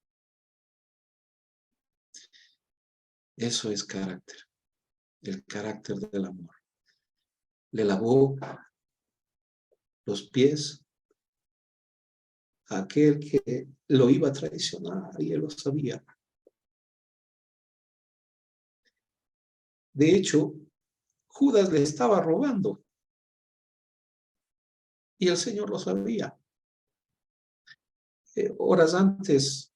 Eso es carácter, el carácter del amor. Le lavó los pies a aquel que lo iba a traicionar y él lo sabía. De hecho, Judas le estaba robando y el Señor lo sabía. Horas antes,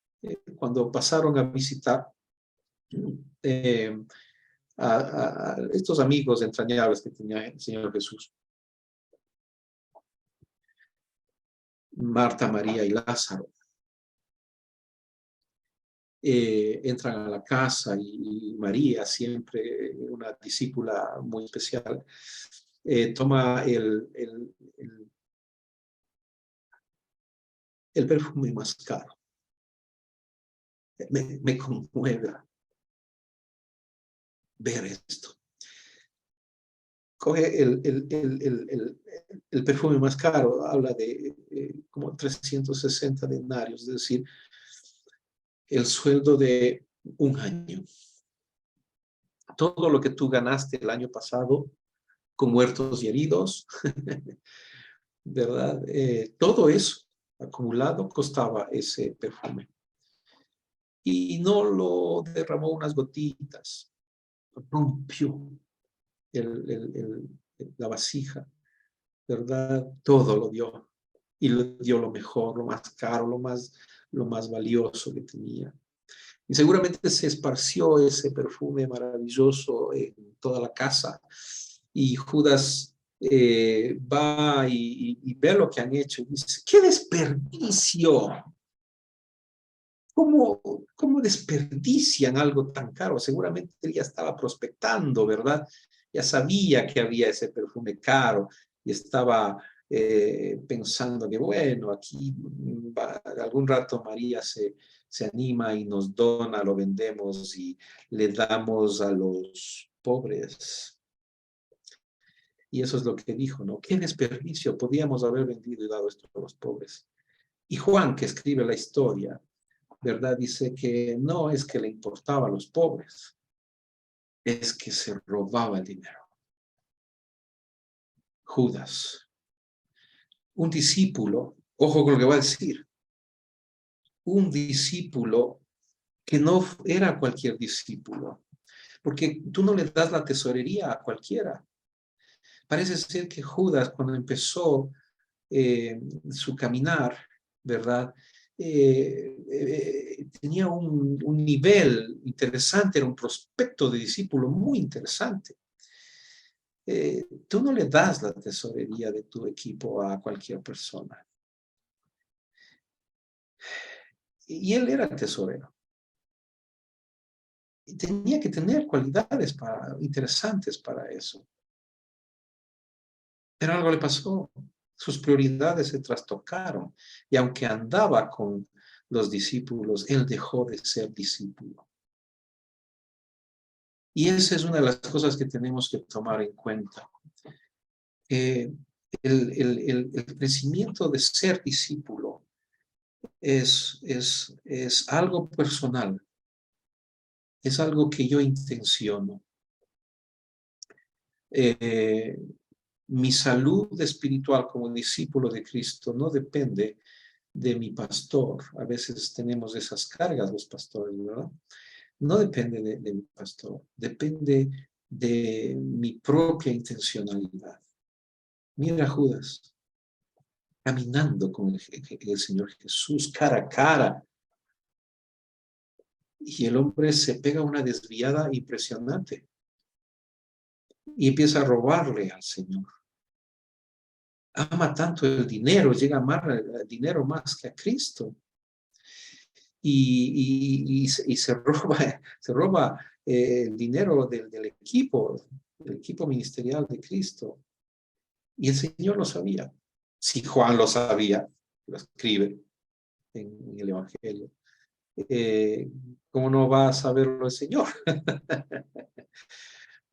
cuando pasaron a visitar a estos amigos entrañables que tenía el Señor Jesús, Marta, María y Lázaro, entran a la casa y María, siempre una discípula muy especial, toma el perfume más caro. Me conmueve ver esto. Coge el perfume más caro, habla de como 360 denarios, es decir, el sueldo de un año. Todo lo que tú ganaste el año pasado con muertos y heridos, ¿verdad? Todo eso acumulado costaba ese perfume. Y no lo derramó unas gotitas, rompió la vasija, ¿verdad? Todo lo dio. Y le dio lo mejor, lo más caro, lo más valioso que tenía. Y seguramente se esparció ese perfume maravilloso en toda la casa. Y Judas va y ve lo que han hecho y dice, ¡qué desperdicio! ¿Cómo desperdician algo tan caro? Seguramente él ya estaba prospectando, ¿verdad? Ya sabía que había ese perfume caro y estaba pensando que, bueno, aquí algún rato María se anima y nos dona, lo vendemos y le damos a los pobres. Y eso es lo que dijo, ¿no? ¡Qué desperdicio! Podíamos haber vendido y dado esto a los pobres. Y Juan, que escribe la historia, ¿verdad? Dice que no es que le importaba a los pobres, es que se robaba el dinero. Judas, un discípulo, ojo con lo que va a decir, un discípulo que no era cualquier discípulo, porque tú no le das la tesorería a cualquiera. Parece ser que Judas, cuando empezó su caminar, ¿verdad? Tenía un nivel interesante, era un prospecto de discípulo muy interesante. Tú no le das la tesorería de tu equipo a cualquier persona. Y él era tesorero. Y tenía que tener cualidades interesantes para eso. Pero algo le pasó. Sus prioridades se trastocaron. Y aunque andaba con los discípulos, él dejó de ser discípulo. Y esa es una de las cosas que tenemos que tomar en cuenta. El crecimiento de ser discípulo es algo personal. Es algo que yo intenciono. Mi salud espiritual como discípulo de Cristo no depende de mi pastor. A veces tenemos esas cargas los pastores, ¿verdad? No depende de mi pastor, depende de mi propia intencionalidad. Mira a Judas, caminando con el Señor Jesús cara a cara. Y el hombre se pega una desviada impresionante y empieza a robarle al Señor. ama tanto el dinero, llega a amar el dinero más que a Cristo. Y se roba el dinero del equipo ministerial de Cristo. Y el Señor lo sabía. Si Juan lo sabía, lo escribe en el Evangelio, ¿cómo no va a saberlo el Señor?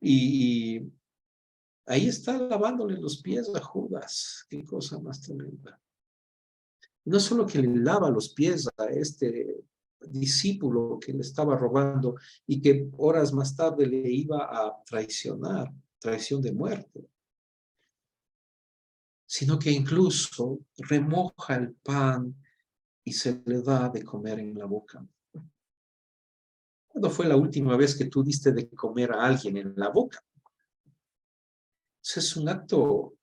y ahí está lavándole los pies a Judas. Qué cosa más tremenda. No solo que le lava los pies a este discípulo que le estaba robando y que horas más tarde le iba a traicionar, traición de muerte, sino que incluso remoja el pan y se le da de comer en la boca. ¿Cuándo fue la última vez que tú diste de comer a alguien en la boca? Ese es un acto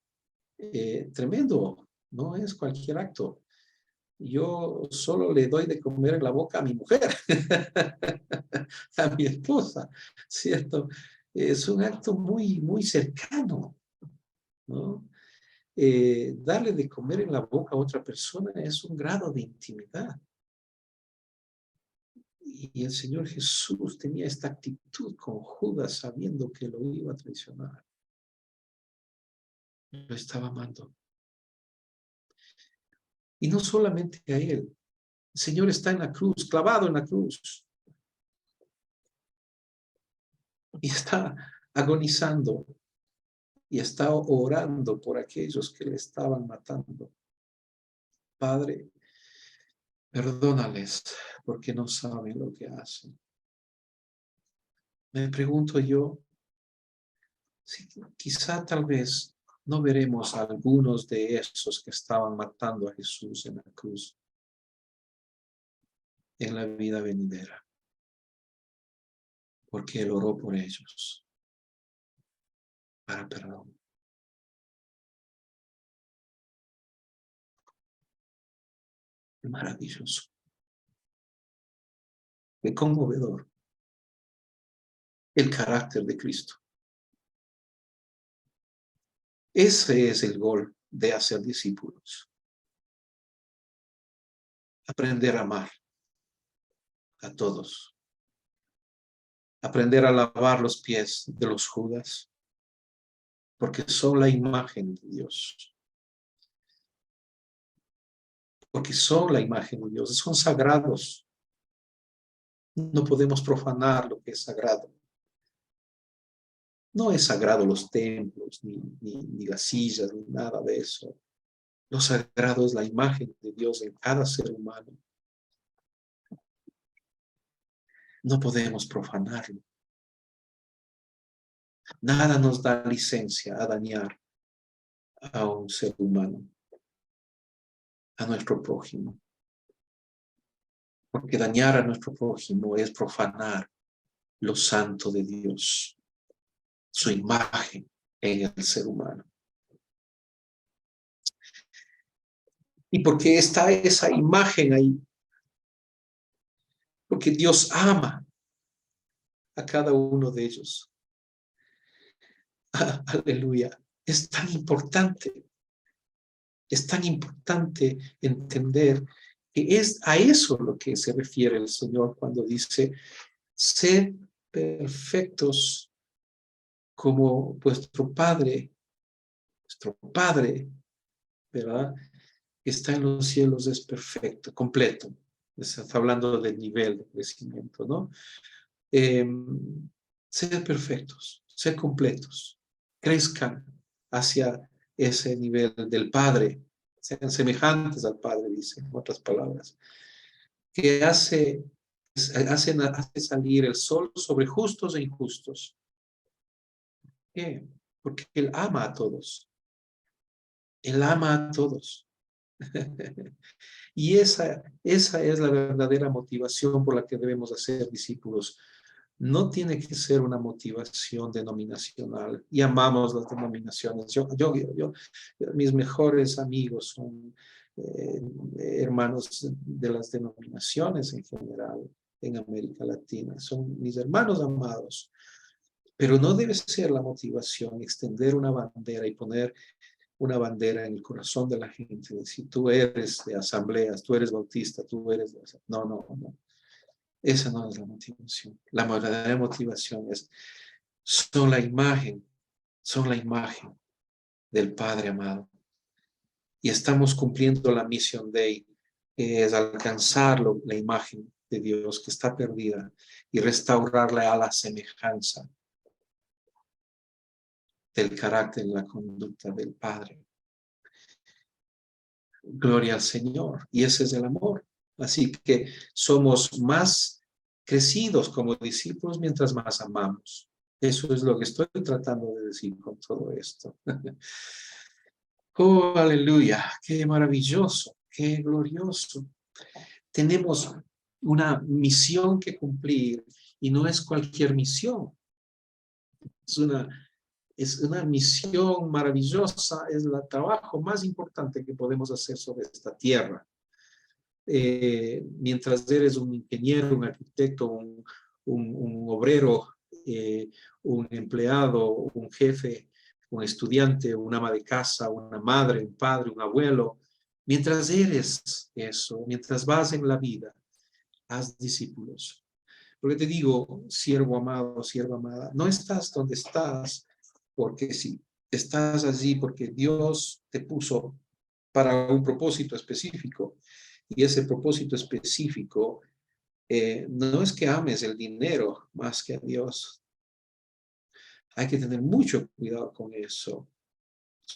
tremendo, no es cualquier acto. Yo solo le doy de comer en la boca a mi mujer, a mi esposa, ¿cierto? Es un acto muy, muy cercano, ¿no? Darle de comer en la boca a otra persona es un grado de intimidad. Y el Señor Jesús tenía esta actitud con Judas, sabiendo que lo iba a traicionar. Lo estaba amando. Y no solamente a él. El Señor está en la cruz, clavado en la cruz. Y está agonizando. Y está orando por aquellos que le estaban matando. Padre, perdónales porque no saben lo que hacen. Me pregunto yo, si quizá tal vez no veremos a algunos de esos que estaban matando a Jesús en la cruz en la vida venidera, porque Él oró por ellos para perdón. Maravilloso, qué conmovedor el carácter de Cristo. Ese es el gol de hacer discípulos. Aprender a amar a todos. Aprender a lavar los pies de los Judas, porque son la imagen de Dios. Porque son la imagen de Dios, son sagrados. No podemos profanar lo que es sagrado. No es sagrado los templos, ni las sillas, ni nada de eso. Lo sagrado es la imagen de Dios en cada ser humano. No podemos profanarlo. Nada nos da licencia a dañar a un ser humano, a nuestro prójimo. Porque dañar a nuestro prójimo es profanar lo santo de Dios, su imagen en el ser humano. ¿Y por qué está esa imagen ahí? Porque Dios ama a cada uno de ellos. Aleluya. Es tan importante entender que es a eso lo que se refiere el Señor cuando dice, sed perfectos como vuestro Padre, ¿verdad? Que está en los cielos es perfecto, completo. Está hablando del nivel de crecimiento, ¿no? Sed perfectos, sed completos, crezcan hacia ese nivel del Padre, sean semejantes al Padre, dice en otras palabras, que hace salir el sol sobre justos e injustos. ¿Por qué? Porque Él ama a todos. Él ama a todos. Y esa es la verdadera motivación por la que debemos hacer discípulos. No tiene que ser una motivación denominacional. Y amamos las denominaciones. Mis mejores amigos son hermanos de las denominaciones en general en América Latina. Son mis hermanos amados. Pero no debe ser la motivación extender una bandera y poner una bandera en el corazón de la gente. De si tú eres de asambleas, tú eres bautista, tú eres de... No, no, no. Esa no es la motivación. La verdadera motivación son la imagen del Padre amado. Y estamos cumpliendo la misión de él, que es alcanzarlo, la imagen de Dios que está perdida y restaurarla a la semejanza del carácter y la conducta del Padre. Gloria al Señor. Y ese es el amor. Así que somos más crecidos como discípulos mientras más amamos. Eso es lo que estoy tratando de decir con todo esto. Oh, aleluya. Qué maravilloso, qué glorioso. Tenemos una misión que cumplir y no es cualquier misión. Es una misión maravillosa, es el trabajo más importante que podemos hacer sobre esta tierra. Mientras eres un ingeniero, un arquitecto, un obrero, un empleado, un jefe, un estudiante, un ama de casa, una madre, un padre, un abuelo, mientras eres eso, mientras vas en la vida, haz discípulos. Porque te digo, siervo amado, sierva amada, no estás donde estás porque sí, estás allí porque Dios te puso para un propósito específico. Y ese propósito específico no es que ames el dinero más que a Dios. Hay que tener mucho cuidado con eso,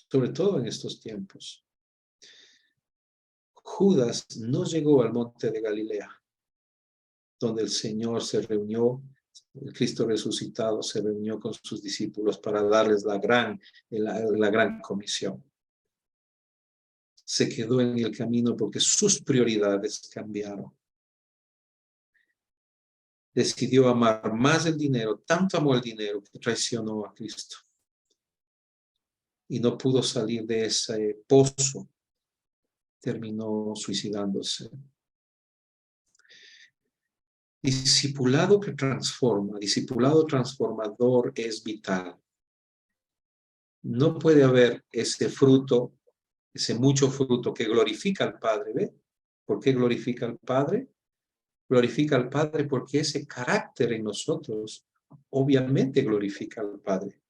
sobre todo en estos tiempos. Judas no llegó al monte de Galilea, donde el Señor se reunió, el Cristo resucitado se reunió con sus discípulos para darles la gran comisión. Se quedó en el camino porque sus prioridades cambiaron. Decidió amar más el dinero, tanto amó el dinero que traicionó a Cristo. Y no pudo salir de ese pozo. Terminó suicidándose. Discipulado que transforma, discipulado transformador es vital. No puede haber ese fruto, ese mucho fruto que glorifica al Padre. ¿Ve? ¿Por qué glorifica al Padre? Glorifica al Padre porque ese carácter en nosotros obviamente glorifica al Padre.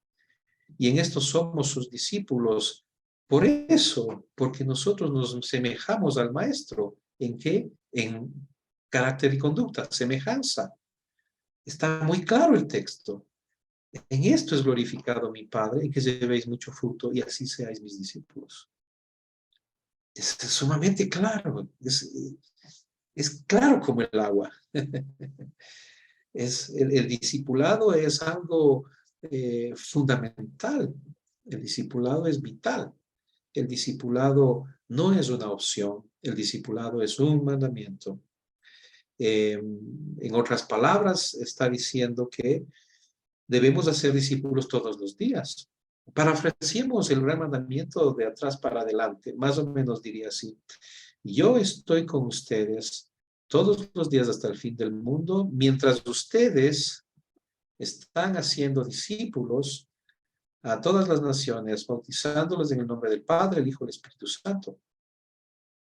Y en esto somos sus discípulos. Por eso, porque nosotros nos semejamos al Maestro. ¿En qué? En carácter y conducta, semejanza. Está muy claro el texto. En esto es glorificado mi Padre, en que llevéis mucho fruto y así seáis mis discípulos. Es sumamente claro. Es claro como el agua. El discipulado es algo fundamental. El discipulado es vital. El discipulado no es una opción. El discipulado es un mandamiento. En otras palabras, está diciendo que debemos hacer discípulos todos los días. Parafraseemos el gran mandamiento de atrás para adelante. Más o menos diría así. Yo estoy con ustedes todos los días hasta el fin del mundo, mientras ustedes están haciendo discípulos a todas las naciones, bautizándoles en el nombre del Padre, el Hijo y el Espíritu Santo,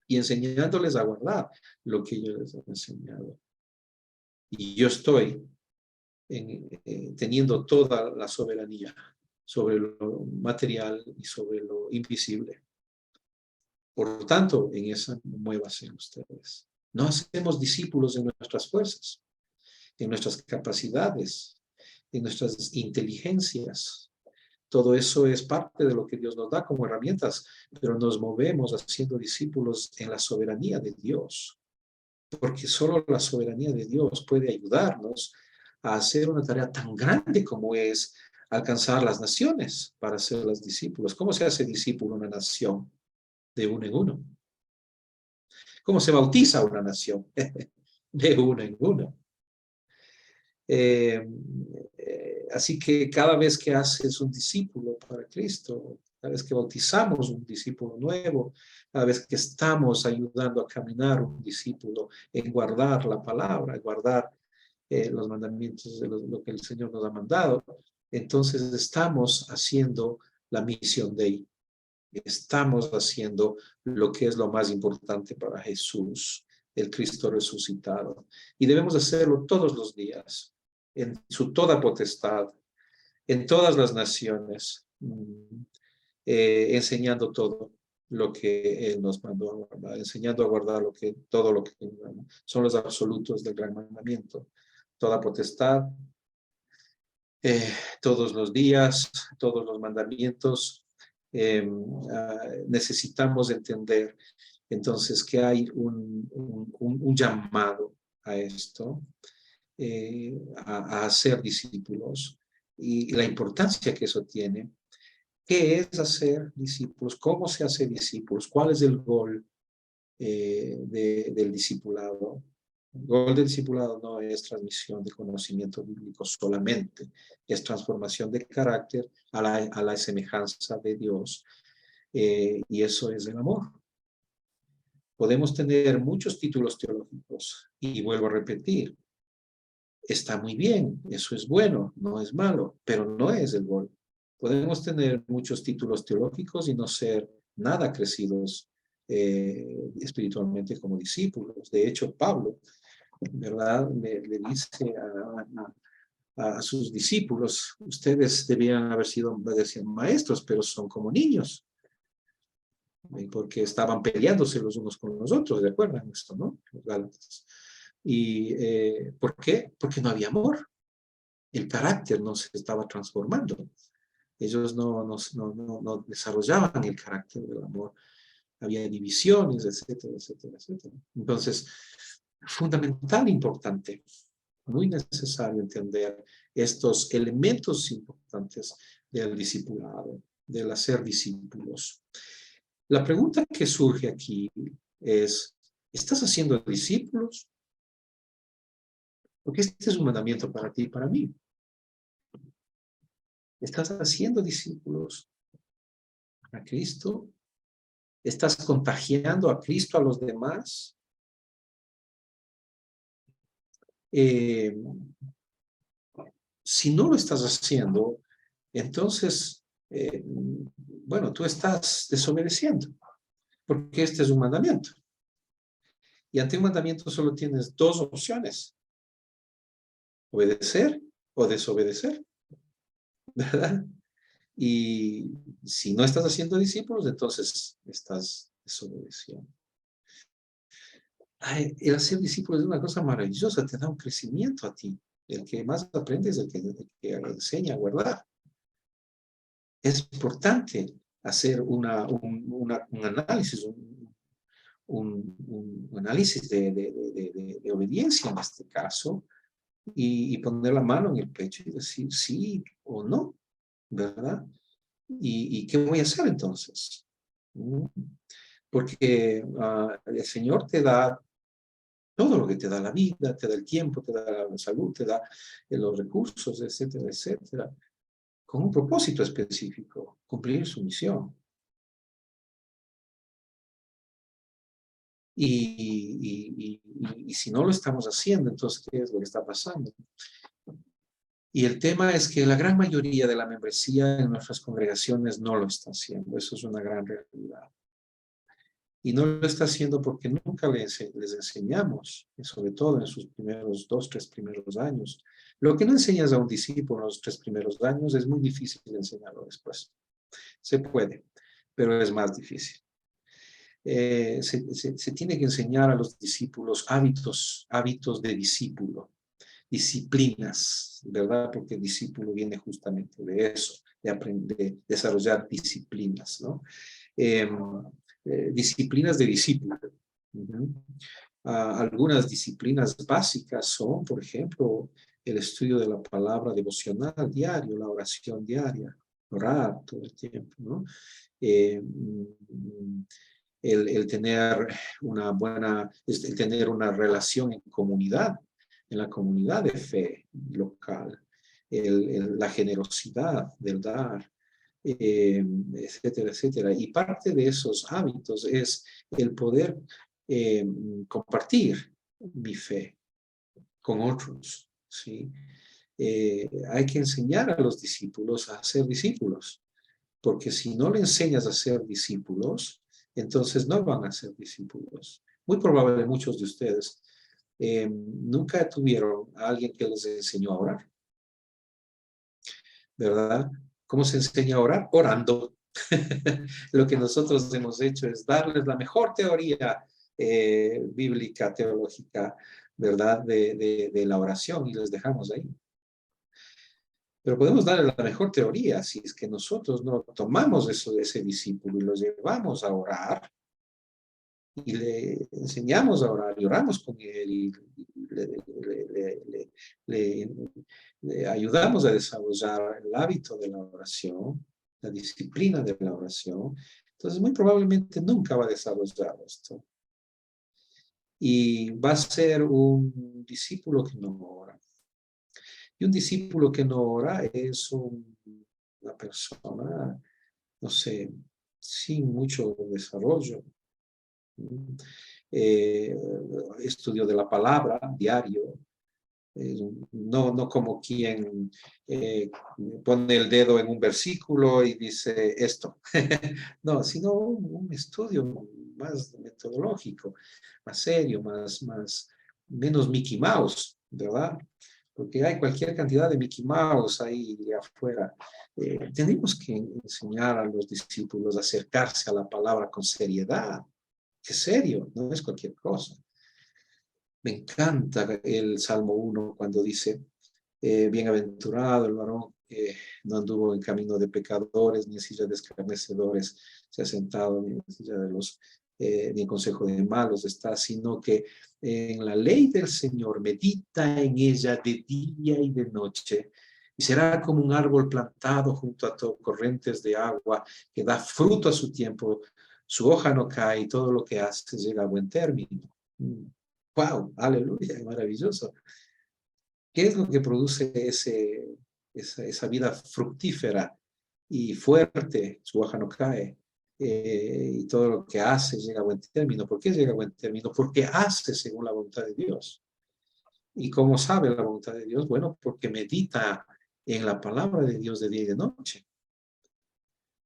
y enseñándoles a guardar lo que yo les he enseñado. Y yo estoy teniendo toda la soberanía sobre lo material y sobre lo invisible. Por lo tanto, en esa muévanse ustedes. No hacemos discípulos en nuestras fuerzas, en nuestras capacidades, en nuestras inteligencias. Todo eso es parte de lo que Dios nos da como herramientas, pero nos movemos haciendo discípulos en la soberanía de Dios, porque solo la soberanía de Dios puede ayudarnos a hacer una tarea tan grande como es alcanzar las naciones para ser los discípulos. ¿Cómo se hace discípulo en una nación? De uno en uno. ¿Cómo se bautiza una nación? De uno en uno. Así que cada vez que haces un discípulo para Cristo, cada vez que bautizamos un discípulo nuevo, cada vez que estamos ayudando a caminar un discípulo en guardar la palabra, en guardar los mandamientos de lo que el Señor nos ha mandado, entonces estamos haciendo la misión de él. estamos haciendo lo que es lo más importante para Jesús, el Cristo resucitado. Y debemos hacerlo todos los días, en su toda potestad, en todas las naciones, enseñando todo lo que Él nos mandó a guardar, enseñando a guardar todo lo que son los absolutos del gran mandamiento. Toda potestad, todos los días, todos los mandamientos. Necesitamos entender entonces que hay un llamado a esto, a ser discípulos, y la importancia que eso tiene. ¿Qué es hacer discípulos? ¿Cómo se hace discípulos? ¿Cuál es el gol del discipulado? El gol del discipulado no es transmisión de conocimiento bíblico solamente, es transformación de carácter a la semejanza de Dios, y eso es el amor. Podemos tener muchos títulos teológicos, y vuelvo a repetir, está muy bien, eso es bueno, no es malo, pero no es el gol. Podemos tener muchos títulos teológicos y no ser nada crecidos espiritualmente como discípulos. De hecho, Pablo, ¿verdad?, le dice a sus discípulos, ustedes debían haber sido, decían, maestros, pero son como niños, porque estaban peleándose los unos con los otros, ¿de acuerdo en esto, no? Los Gálatas. ¿Y por qué? Porque no había amor. El carácter no se estaba transformando. Ellos no desarrollaban el carácter del amor. Había divisiones, etcétera, etcétera, etcétera. Entonces, fundamental, importante, muy necesario entender estos elementos importantes del discipulado, del hacer discípulos. La pregunta que surge aquí es, ¿estás haciendo discípulos? Porque este es un mandamiento para ti y para mí. ¿Estás haciendo discípulos a Cristo? ¿Estás contagiando a Cristo a los demás? Si no lo estás haciendo, entonces, bueno, tú estás desobedeciendo, porque este es un mandamiento. Y ante un mandamiento solo tienes dos opciones: obedecer o desobedecer, ¿verdad? Y si no estás haciendo discípulos, entonces estás desobedeciendo. Ay, el hacer discípulos es una cosa maravillosa, te da un crecimiento a ti. El que más aprende es el que enseña a guardar. Es importante hacer un análisis, un análisis de obediencia en este caso, y poner la mano en el pecho y decir sí o no, ¿verdad? ¿Y qué voy a hacer entonces? Porque el Señor te da todo lo que te da la vida, te da el tiempo, te da la salud, te da los recursos, etcétera, etcétera, con un propósito específico: cumplir su misión. Y si no lo estamos haciendo, entonces, ¿qué es lo que está pasando? Y el tema es que la gran mayoría de la membresía en nuestras congregaciones no lo está haciendo. Eso es una gran realidad. Y no lo está haciendo porque nunca les enseñamos, y sobre todo en sus primeros 2-3 primeros años. Lo que no enseñas a un discípulo en los 3 primeros años es muy difícil enseñarlo después. Se puede, pero es más difícil. Se tiene que enseñar a los discípulos hábitos de discípulo, disciplinas, ¿verdad? Porque el discípulo viene justamente de eso, de aprender, desarrollar disciplinas, ¿no? Disciplinas de discípulo. Algunas disciplinas básicas son, por ejemplo, el estudio de la palabra devocional diario, la oración diaria, orar todo el tiempo, ¿no? El tener el tener una relación en comunidad, en la comunidad de fe local, la generosidad del dar, etcétera, etcétera. Y parte de esos hábitos es el poder compartir mi fe con otros, ¿sí? Hay que enseñar a los discípulos a ser discípulos. porque si no le enseñas a ser discípulos, entonces no van a ser discípulos. Muy probable muchos de ustedes nunca tuvieron a alguien que les enseñó a orar, ¿verdad? ¿Cómo se enseña a orar? Orando. Lo que nosotros hemos hecho es darles la mejor teoría bíblica, teológica, ¿verdad? De la oración y les dejamos ahí. Pero podemos darle la mejor teoría si es que nosotros no tomamos eso de ese discípulo y lo llevamos a orar y le enseñamos a orar y oramos con él y le ayudamos a desarrollar el hábito de la oración, la disciplina de la oración. Entonces, muy probablemente nunca va a desarrollar esto. Y va a ser un discípulo que no ora. Y un discípulo que no ora es una persona, no sé, sin mucho desarrollo. Estudio de la palabra diario, no como quien pone el dedo en un versículo y dice esto, no, sino un estudio más metodológico, más serio, menos Mickey Mouse, ¿verdad? Porque hay cualquier cantidad de Mickey Mouse ahí afuera. Tenemos que enseñar a los discípulos a acercarse a la palabra con seriedad. Es serio, no es cualquier cosa. Me encanta el Salmo 1 cuando dice, bienaventurado el varón que no anduvo en camino de pecadores, ni en silla de escarnecedores se ha sentado, ni en silla de ni en consejo de malos está, sino que en la ley del Señor medita en ella de día y de noche, y será como un árbol plantado junto a corrientes de agua, que da fruto a su tiempo, su hoja no cae y todo lo que hace llega a buen término. ¡Wow! ¡Aleluya! ¡Maravilloso! ¿Qué es lo que produce esa vida fructífera y fuerte? Su hoja no cae. Y todo lo que hace llega a buen término. ¿Por qué llega a buen término? Porque hace según la voluntad de Dios. ¿Y cómo sabe la voluntad de Dios? Bueno, porque medita en la palabra de Dios de día y de noche.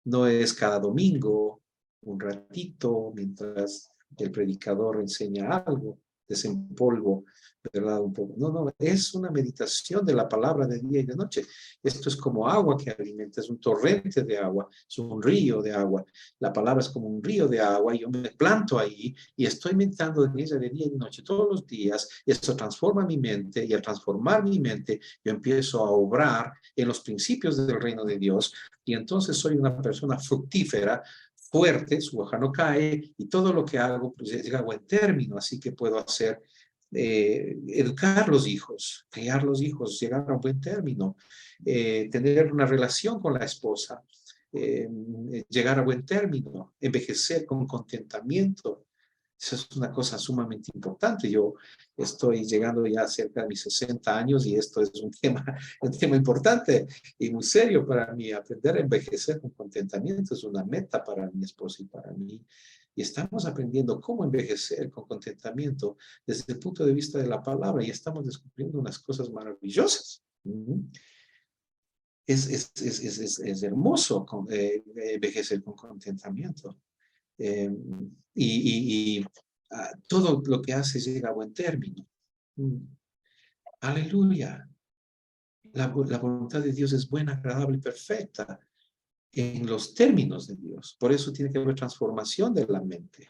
No es cada domingo, un ratito, mientras el predicador enseña algo, desempolvo, ¿verdad? Un poco. No, es una meditación de la palabra de día y de noche. Esto es como agua que alimenta, es un torrente de agua, es un río de agua. La palabra es como un río de agua y yo me planto ahí y estoy meditando en ella de día y de noche todos los días. Y esto transforma mi mente y al transformar mi mente yo empiezo a obrar en los principios del reino de Dios y entonces soy una persona fructífera, fuerte, su hoja no cae y todo lo que hago pues, llega a buen término, así que puedo hacer, educar los hijos, criar los hijos, llegar a un buen término, tener una relación con la esposa, llegar a buen término, envejecer con contentamiento. Eso es una cosa sumamente importante. Yo estoy llegando ya cerca de mis 60 años y esto es un tema importante y muy serio para mí. Aprender a envejecer con contentamiento es una meta para mi esposa y para mí. Y estamos aprendiendo cómo envejecer con contentamiento desde el punto de vista de la palabra y estamos descubriendo unas cosas maravillosas. Es hermoso envejecer con contentamiento. Todo lo que hace llega a buen término. Aleluya. La voluntad de Dios es buena, agradable y perfecta en los términos de Dios. Por eso tiene que haber transformación de la mente.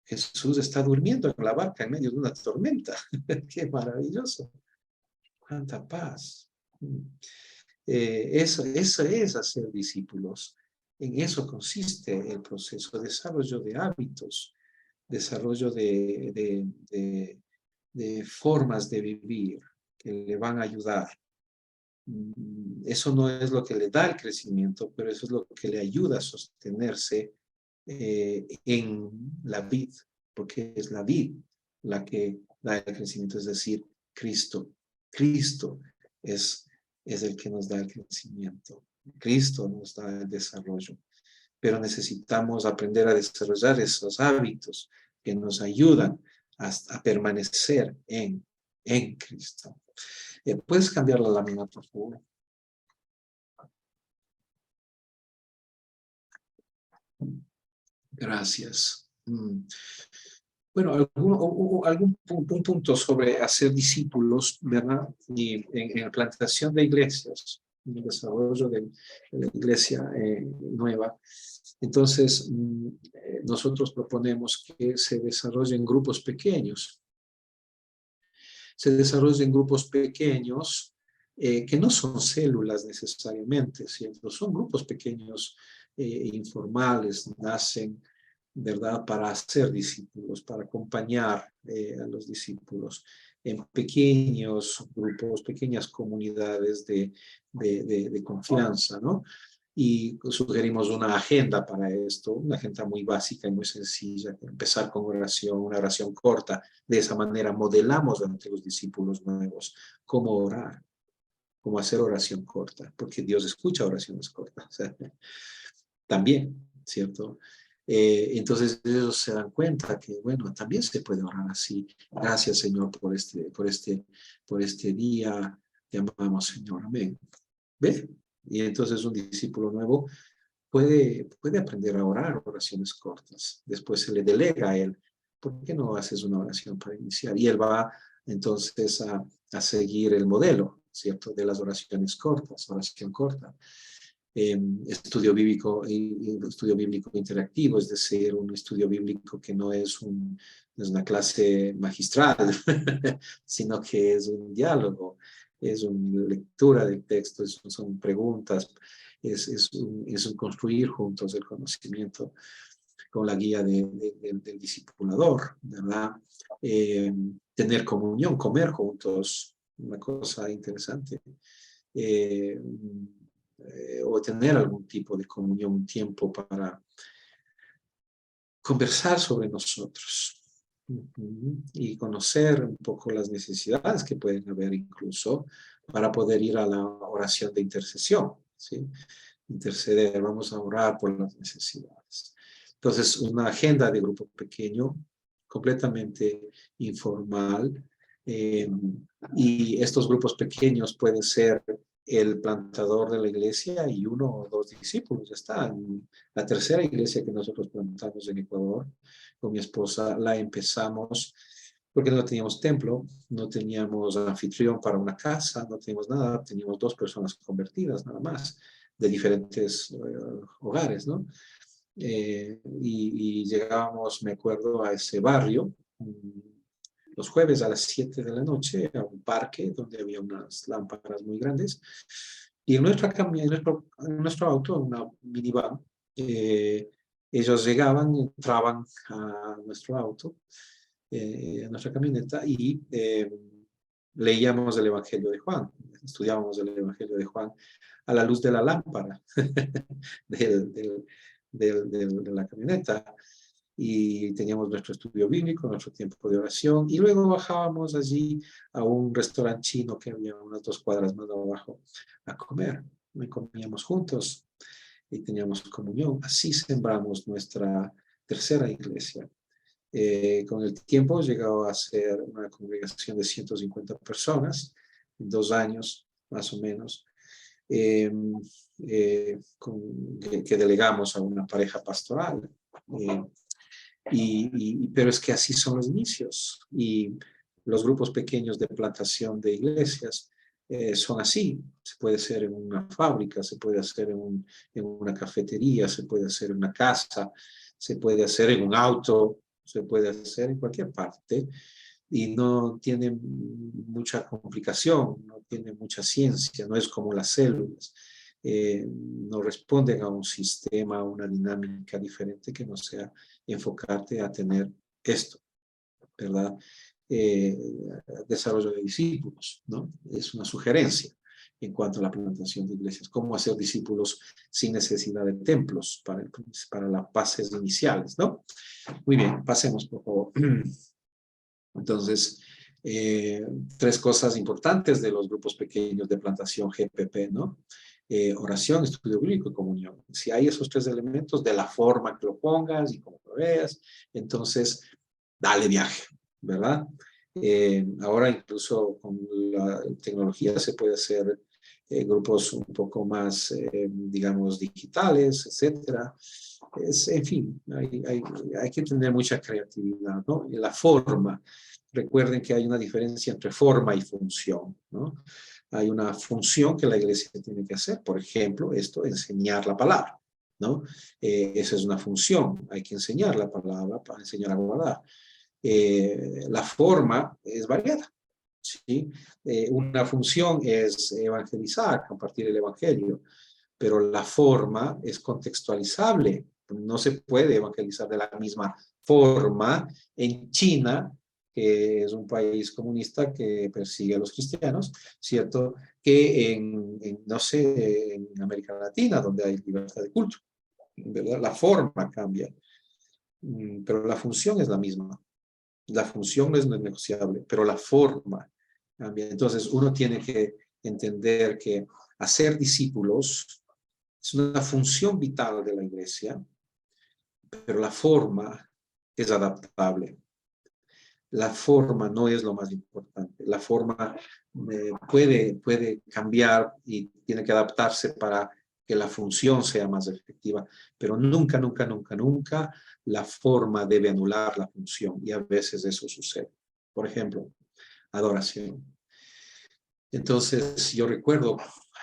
Jesús está durmiendo en la barca en medio de una tormenta. ¡Qué maravilloso! ¡Cuánta paz! Eso es hacer discípulos. En eso consiste el proceso, desarrollo de hábitos, desarrollo de formas de vivir que le van a ayudar. Eso no es lo que le da el crecimiento, pero eso es lo que le ayuda a sostenerse en la vid, porque es la vid la que da el crecimiento, es decir, Cristo. Cristo es el que nos da el crecimiento. Cristo nos da el desarrollo. Pero necesitamos aprender a desarrollar esos hábitos que nos ayudan a permanecer en Cristo. ¿Puedes cambiar la lámina, por favor? Gracias. Bueno, un punto sobre hacer discípulos, ¿verdad? Y en la plantación de iglesias, en el desarrollo de la iglesia nueva. Entonces, nosotros proponemos que se desarrollen grupos pequeños. Se desarrollen grupos pequeños que no son células necesariamente, ¿cierto? Son grupos pequeños informales, nacen, ¿verdad?, para hacer discípulos, para acompañar a los discípulos en pequeños grupos, pequeñas comunidades de confianza, ¿no? Y sugerimos una agenda para esto, una agenda muy básica y muy sencilla, empezar con oración, una oración corta. De esa manera modelamos ante los discípulos nuevos cómo orar, cómo hacer oración corta, porque Dios escucha oraciones cortas. O sea, también, ¿cierto? Entonces ellos se dan cuenta que, bueno, también se puede orar así. Gracias, Señor, por este día. Te amamos, Señor. Amén. ¿Ve? Y entonces un discípulo nuevo puede aprender a orar oraciones cortas. Después se le delega a él. ¿Por qué no haces una oración para iniciar? Y él va entonces a seguir el modelo, ¿cierto? De las oraciones cortas, oración corta. Estudio bíblico interactivo, es decir, un estudio bíblico que no es una clase magistral, sino que es un diálogo, es una lectura del texto, son preguntas, es un construir juntos el conocimiento con la guía del discipulador, ¿verdad? Tener comunión, comer juntos, una cosa interesante. O tener algún tipo de comunión, un tiempo para conversar sobre nosotros y conocer un poco las necesidades que pueden haber incluso para poder ir a la oración de intercesión, ¿sí? Interceder, vamos a orar por las necesidades. Entonces, una agenda de grupo pequeño, completamente informal, y estos grupos pequeños pueden ser el plantador de la iglesia y 1 o 2 discípulos. Ya está. La tercera iglesia que nosotros plantamos en Ecuador, con mi esposa, la empezamos porque no teníamos templo, no teníamos anfitrión para una casa, no teníamos nada, teníamos 2 personas convertidas nada más, de diferentes hogares, ¿no? Y llegábamos, me acuerdo, a ese barrio, los jueves a las 7 de la noche, a un parque donde había unas lámparas muy grandes. Y en nuestro auto, una minivan, ellos llegaban, entraban a nuestro auto, a nuestra camioneta, y leíamos el Evangelio de Juan, estudiábamos el Evangelio de Juan a la luz de la lámpara de la camioneta. Y teníamos nuestro estudio bíblico, nuestro tiempo de oración, y luego bajábamos allí a un restaurante chino que había unas 2 cuadras más abajo a comer. Y comíamos juntos y teníamos comunión. Así sembramos nuestra tercera iglesia. Con el tiempo llegó a ser una congregación de 150 personas, en 2 años más o menos, que delegamos a una pareja pastoral. Pero es que así son los inicios, y los grupos pequeños de plantación de iglesias son así. Se puede hacer en una fábrica, se puede hacer en una cafetería, se puede hacer en una casa, se puede hacer en un auto, se puede hacer en cualquier parte, y no tiene mucha complicación, no tiene mucha ciencia, no es como las células. No responden a un sistema, a una dinámica diferente que no sea enfocarte a tener esto, ¿verdad? Desarrollo de discípulos, ¿no? Es una sugerencia en cuanto a la plantación de iglesias. Cómo hacer discípulos sin necesidad de templos para las bases iniciales, ¿no? Muy bien, pasemos, por favor. Entonces, 3 cosas importantes de los grupos pequeños de plantación GPP, ¿no? Oración, estudio bíblico y comunión. Si hay esos 3 elementos, de la forma que lo pongas y como lo veas, entonces dale viaje, ¿verdad? Ahora incluso con la tecnología se puede hacer grupos un poco más, digamos, digitales, etcétera. en fin, hay que tener mucha creatividad, ¿no? Y la forma, recuerden que hay una diferencia entre forma y función, ¿no? Hay una función que la iglesia tiene que hacer, por ejemplo, enseñar la palabra, ¿no? Esa es una función, hay que enseñar la palabra para enseñar a guardar. La forma es variada, ¿sí? Una función es evangelizar, compartir el evangelio, pero la forma es contextualizable. No se puede evangelizar de la misma forma en China, que es un país comunista que persigue a los cristianos, ¿cierto? Que no sé, en América Latina, donde hay libertad de culto, ¿verdad? La forma cambia, pero la función es la misma. La función no es negociable, pero la forma cambia. Entonces, uno tiene que entender que hacer discípulos es una función vital de la iglesia, pero la forma es adaptable. La forma no es lo más importante. La forma puede cambiar y tiene que adaptarse para que la función sea más efectiva, pero nunca, nunca, nunca, nunca la forma debe anular la función, y a veces eso sucede. Por ejemplo, adoración. Entonces, yo recuerdo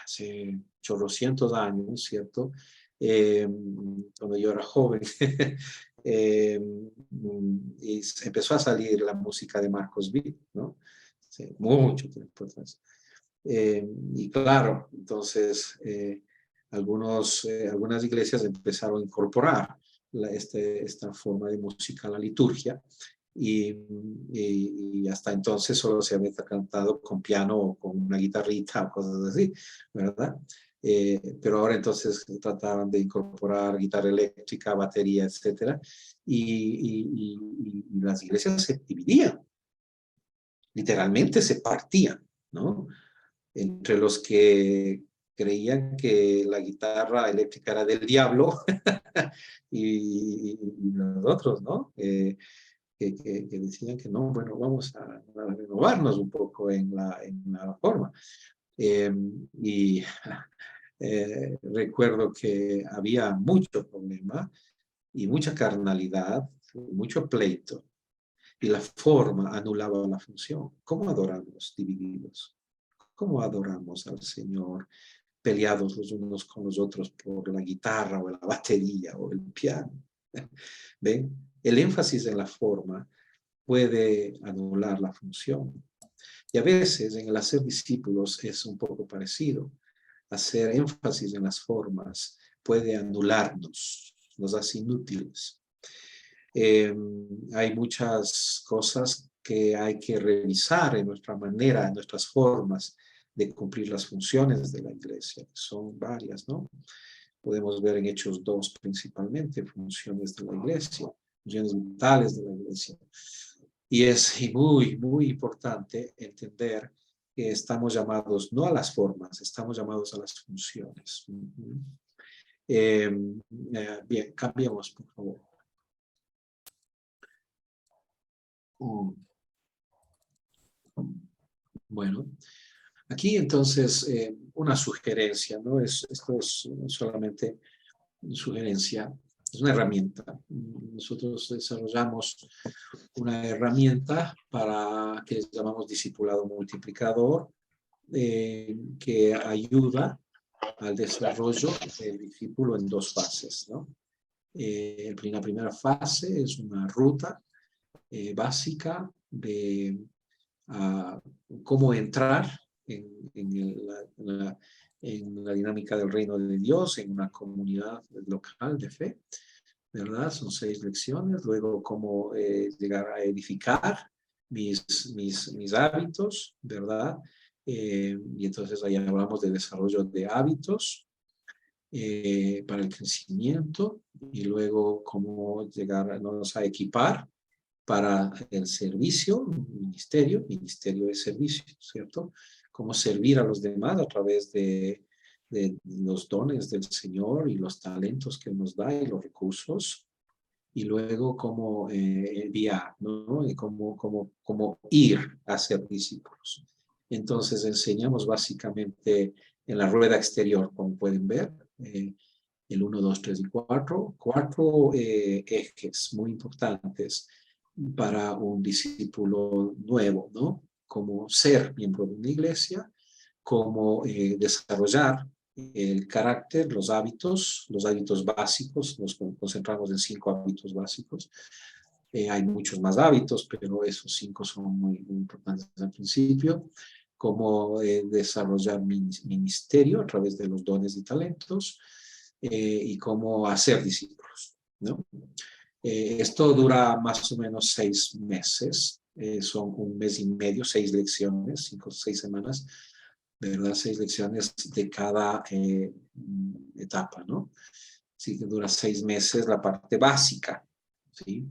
hace 800 años, ¿cierto? Cuando yo era joven, y empezó a salir la música de Marcos Witt, ¿no? Sí, mucho tiempo atrás. Y claro, entonces algunas iglesias empezaron a incorporar esta forma de música a la liturgia, y hasta entonces solo se había cantado con piano o con una guitarrita o cosas así, ¿verdad? Pero ahora entonces trataban de incorporar guitarra eléctrica, batería, etcétera, y las iglesias se dividían, literalmente se partían, ¿no? Entre los que creían que la guitarra eléctrica era del diablo y los otros, ¿no? Que decían que no, bueno, vamos a renovarnos un poco en la forma. Y recuerdo que había mucho problema y mucha carnalidad, mucho pleito, y la forma anulaba la función. ¿Cómo adoramos divididos? ¿Cómo adoramos al Señor peleados los unos con los otros por la guitarra o la batería o el piano? ¿Ven? El énfasis en la forma puede anular la función. Y a veces en el hacer discípulos es un poco parecido. Hacer énfasis en las formas puede anularnos, nos hace inútiles. Hay muchas cosas que hay que revisar en nuestra manera, en nuestras formas de cumplir las funciones de la iglesia. Son varias, ¿no? Podemos ver en Hechos 2 principalmente funciones de la iglesia, funciones vitales de la iglesia. Y es muy, muy importante entender que estamos llamados no a las formas, estamos llamados a las funciones. Bien, cambiemos, por favor. Bueno, aquí entonces una sugerencia, ¿no? Esto es solamente una sugerencia, es una herramienta. Nosotros desarrollamos una herramienta que llamamos discipulado multiplicador, que ayuda al desarrollo del discípulo en dos fases, ¿no? La primera fase es una ruta básica de cómo entrar en la dinámica del reino de Dios, en una comunidad local de fe, ¿verdad? Son 6 lecciones. Luego, cómo llegar a edificar mis hábitos, ¿verdad? Y entonces ahí hablamos de desarrollo de hábitos para el crecimiento, y luego cómo llegarnos a equipar para el servicio, ministerio de servicio, ¿cierto? Cómo servir a los demás a través de los dones del Señor y los talentos que nos da y los recursos. Y luego cómo enviar, ¿no? Y cómo ir a ser discípulos. Entonces enseñamos básicamente en la rueda exterior, como pueden ver, el 1, 2, 3 y 4, cuatro ejes muy importantes para un discípulo nuevo, ¿no? Como ser miembro de una iglesia, como desarrollar el carácter, los hábitos básicos. Nos concentramos en 5 hábitos básicos. Hay muchos más hábitos, pero esos 5 son muy importantes al principio. Cómo desarrollar ministerio a través de los dones y talentos, y cómo hacer discípulos, ¿no? Esto dura más o menos 6 meses. Son 1 mes y medio, 6 lecciones, 5 o 6 semanas, ¿verdad? 6 lecciones de cada etapa, ¿no? Así que dura 6 meses la parte básica, ¿sí?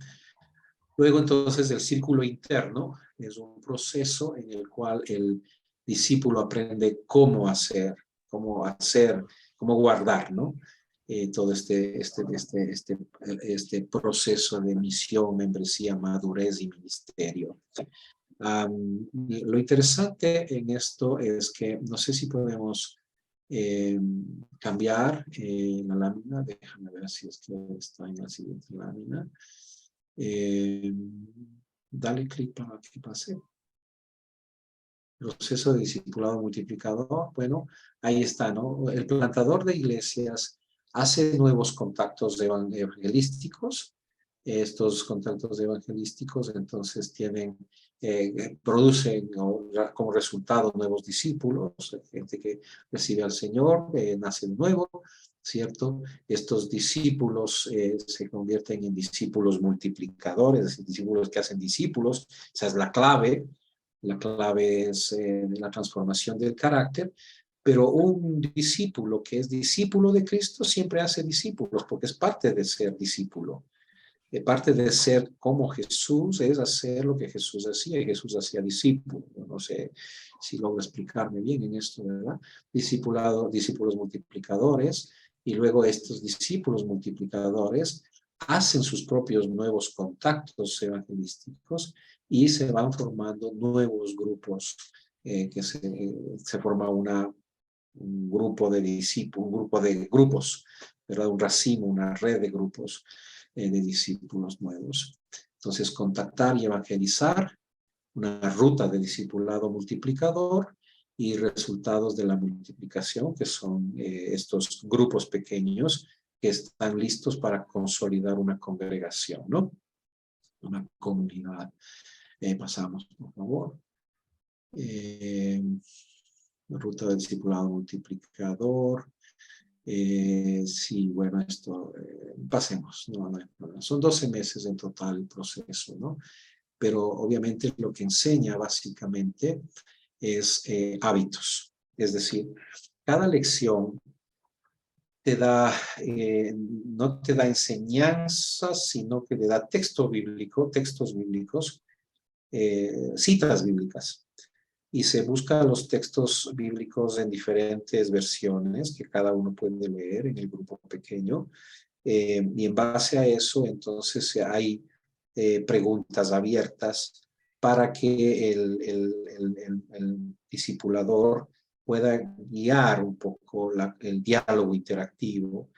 Luego entonces el círculo interno es un proceso en el cual el discípulo aprende cómo guardar, ¿no? Todo este proceso de misión, membresía, madurez y ministerio. Lo interesante en esto es que no sé si podemos cambiar la lámina. Déjame ver si es que está en la siguiente lámina. Dale clic para que pase. Proceso de discipulado multiplicador. Bueno, ahí está, ¿no? El plantador de iglesias hace nuevos contactos evangelísticos. Estos contactos evangelísticos entonces producen como resultado nuevos discípulos, gente que recibe al Señor, nace de nuevo, ¿cierto? Estos discípulos se convierten en discípulos multiplicadores, es decir, discípulos que hacen discípulos. Esa es la clave. La clave es la transformación del carácter. Pero un discípulo que es discípulo de Cristo siempre hace discípulos, porque es parte de ser discípulo. Parte de ser como Jesús es hacer lo que Jesús hacía, y Jesús hacía discípulos. No sé si logro explicarme bien en esto, ¿verdad? Discípulos multiplicadores, y luego estos discípulos multiplicadores hacen sus propios nuevos contactos evangelísticos y se van formando nuevos grupos, que se forma un grupo de discípulos, un grupo de grupos, ¿verdad? Un racimo, una red de grupos de discípulos nuevos. Entonces, contactar y evangelizar, una ruta de discipulado multiplicador y resultados de la multiplicación, que son estos grupos pequeños que están listos para consolidar una congregación, ¿no? Una comunidad. Pasamos, por favor. Ruta de discipulado multiplicador. Sí, bueno, esto, pasemos, no hay problema. Son 12 meses en total el proceso, ¿no? Pero obviamente lo que enseña básicamente es hábitos. Es decir, cada lección no te da enseñanzas, sino que te da textos bíblicos, citas bíblicas. Y se busca los textos bíblicos en diferentes versiones que cada uno puede leer en el grupo pequeño. Y en base a eso, entonces, hay preguntas abiertas para que el discipulador pueda guiar un poco el diálogo interactivo,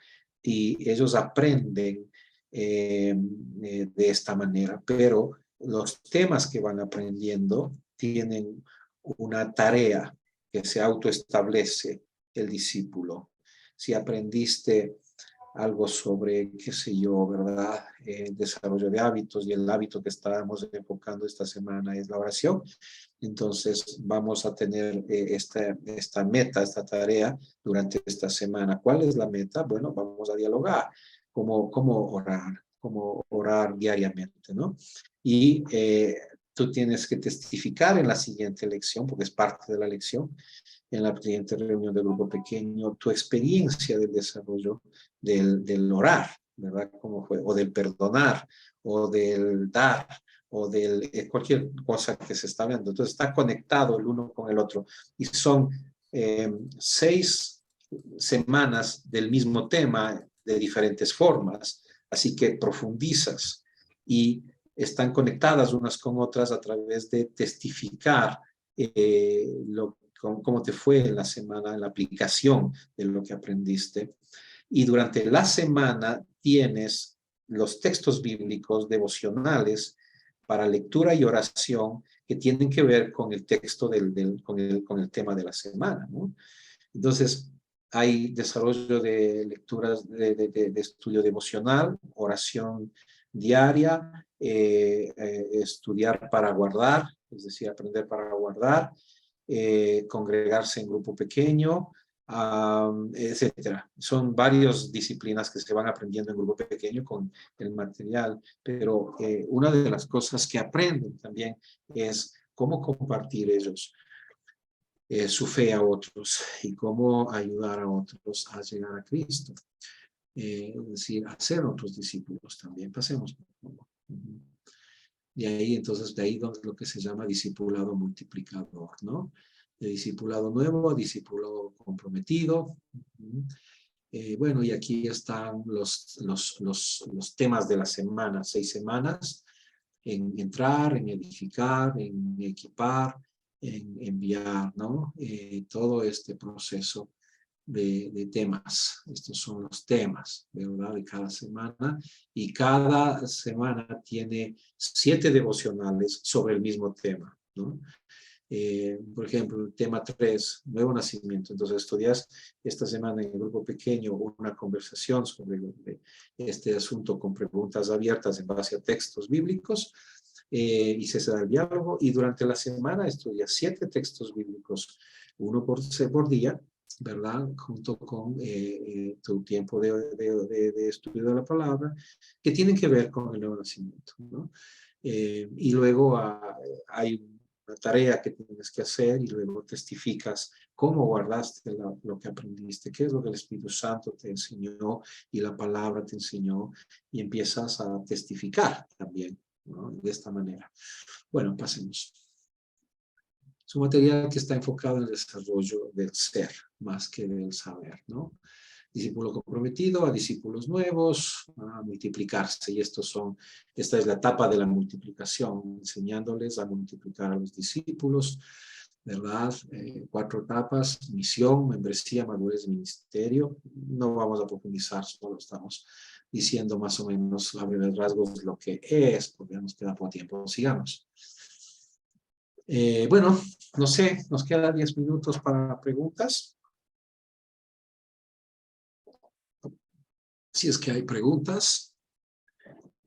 y ellos aprenden de esta manera, pero los temas que van aprendiendo tienen una tarea que se autoestablece el discípulo. Si aprendiste algo sobre, qué sé yo, ¿verdad? Desarrollo de hábitos, y el hábito que estábamos enfocando esta semana es la oración. Entonces vamos a tener esta meta, esta tarea durante esta semana. ¿Cuál es la meta? Bueno, vamos a dialogar cómo orar diariamente, ¿no? Y tú tienes que testificar en la siguiente lección, porque es parte de la lección, en la siguiente reunión del grupo pequeño, tu experiencia del desarrollo del orar, ¿verdad? ¿Cómo fue? O del perdonar, o del dar, o del cualquier cosa que se está viendo. Entonces está conectado el uno con el otro. Y son 6 semanas del mismo tema de diferentes formas. Así que profundizas y están conectadas unas con otras a través de testificar cómo te fue en la semana, en la aplicación de lo que aprendiste. Y durante la semana tienes los textos bíblicos devocionales para lectura y oración que tienen que ver con el texto con el tema de la semana, ¿no? Entonces, hay desarrollo de lecturas de estudio devocional, oración diaria, estudiar para guardar, es decir, aprender para guardar, congregarse en grupo pequeño, etcétera. Son varias disciplinas que se van aprendiendo en grupo pequeño con el material, pero una de las cosas que aprenden también es cómo compartir ellos su fe a otros y cómo ayudar a otros a llegar a Cristo. Es decir, hacer otros discípulos también. Pasemos, por favor. Y ahí, entonces, de ahí donde lo que se llama discipulado multiplicador, ¿no? De discipulado nuevo a discipulado comprometido. Bueno, y aquí están los temas de la semana, 6 semanas, en entrar, en edificar, en equipar, en enviar, ¿no? Todo este proceso de temas. Estos son los temas, ¿verdad? De cada semana. Y cada semana tiene 7 devocionales sobre el mismo tema, ¿no? Por ejemplo, el tema 3, nuevo nacimiento. Entonces, estudias esta semana en el grupo pequeño una conversación sobre este asunto con preguntas abiertas en base a textos bíblicos y se da el diálogo. Y durante la semana estudias 7 textos bíblicos, uno por día, ¿verdad? Junto con tu tiempo de estudio de la palabra, que tienen que ver con el nuevo nacimiento, ¿no? Y luego hay una tarea que tienes que hacer y luego testificas cómo guardaste lo que aprendiste, qué es lo que el Espíritu Santo te enseñó y la palabra te enseñó y empiezas a testificar también, ¿no? De esta manera. Bueno, pasemos. Es un material que está enfocado en el desarrollo del ser más que del saber, ¿no? Discípulo comprometido a discípulos nuevos, a multiplicarse. Y esta es la etapa de la multiplicación, enseñándoles a multiplicar a los discípulos, ¿verdad? 4 etapas: misión, membresía, madurez, ministerio. No vamos a profundizar, solo estamos diciendo más o menos a breves rasgos lo que es, porque ya nos queda poco tiempo. Sigamos. Bueno, no sé, nos quedan 10 minutos para preguntas. Si es que hay preguntas,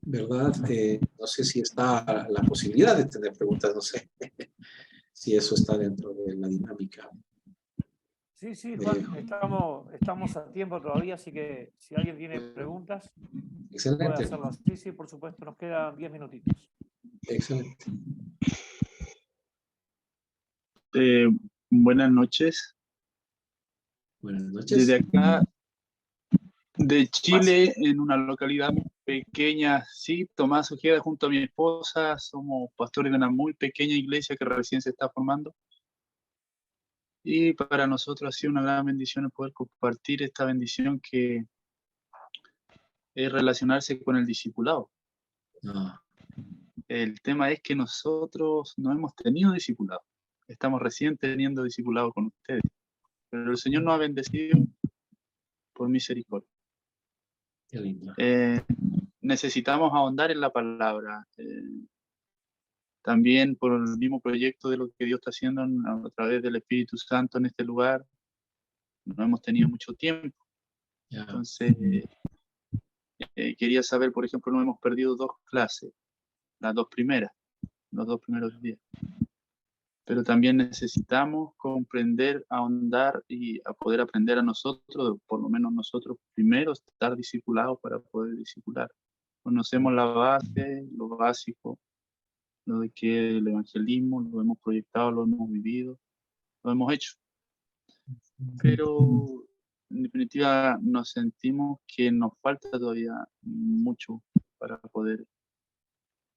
¿verdad? No sé si está la posibilidad de tener preguntas, no sé si eso está dentro de la dinámica. Sí, sí, Juan, estamos a tiempo todavía, así que si alguien tiene preguntas, Excelente. puede hacerlo así. Sí, por supuesto, nos quedan 10 minutitos. Excelente. Buenas noches. Buenas noches. Desde acá, de Chile, en una localidad pequeña, sí, Tomás Ojeda, junto a mi esposa, somos pastores de una muy pequeña iglesia que recién se está formando. Y para nosotros ha sido una gran bendición el poder compartir esta bendición que es relacionarse con el discipulado. El tema es que nosotros no hemos tenido discipulado. Estamos recién teniendo discipulado con ustedes. Pero el Señor nos ha bendecido por misericordia. Qué lindo. Necesitamos ahondar en la palabra. También por el mismo proyecto de lo que Dios está haciendo a través del Espíritu Santo en este lugar, no hemos tenido mucho tiempo. Entonces, quería saber, por ejemplo, no hemos perdido 2 clases, las 2 primeras, los 2 primeros días. Pero también necesitamos comprender, ahondar y a poder aprender a nosotros, por lo menos nosotros primero, estar discipulados para poder discipular. Conocemos la base, lo básico, lo de que el evangelismo, lo hemos proyectado, lo hemos vivido, lo hemos hecho. Pero en definitiva nos sentimos que nos falta todavía mucho para poder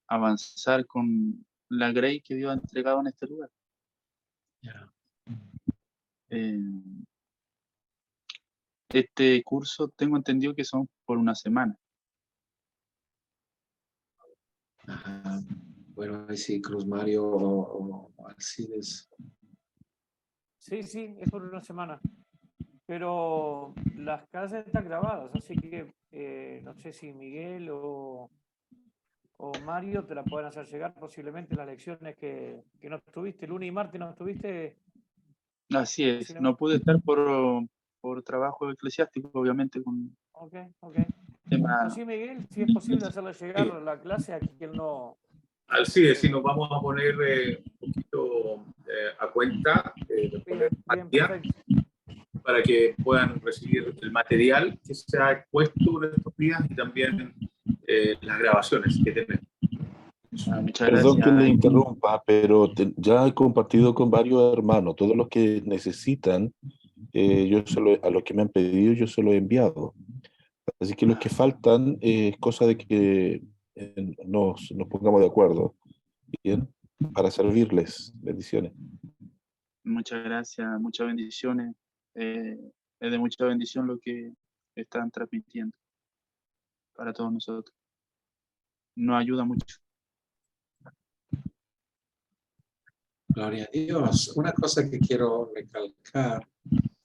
avanzar con la grace que Dios ha entregado en este lugar. Este curso tengo entendido que son por una semana. Bueno, ahí sí, Cruz Mario o Alcides. Sí, sí, es por una semana. pero las clases están grabadas, así que no sé si Miguel o Mario te la pueden hacer llegar, posiblemente las lecciones que no estuviste, lunes y martes no estuviste. Así es, no pude estar por trabajo eclesiástico, obviamente, con Ok. tema. Sí, Miguel, si es posible hacerle llegar la clase a quien no. Así es, si nos vamos a poner un poquito a cuenta, Bien, perfecto. para que puedan recibir el material que se ha expuesto en estos días y también las grabaciones que tenemos. Muchas Perdón que le gracias. interrumpa, pero ya he compartido con varios hermanos, todos los que necesitan, a los que me han pedido, yo se lo he enviado. Así que los que faltan, es cosa de que nos pongamos de acuerdo, ¿bien? Para servirles. Bendiciones. Muchas gracias, muchas bendiciones. Es de mucha bendición lo que están transmitiendo para todos nosotros. Nos ayuda mucho. Gloria a Dios. Una cosa que quiero recalcar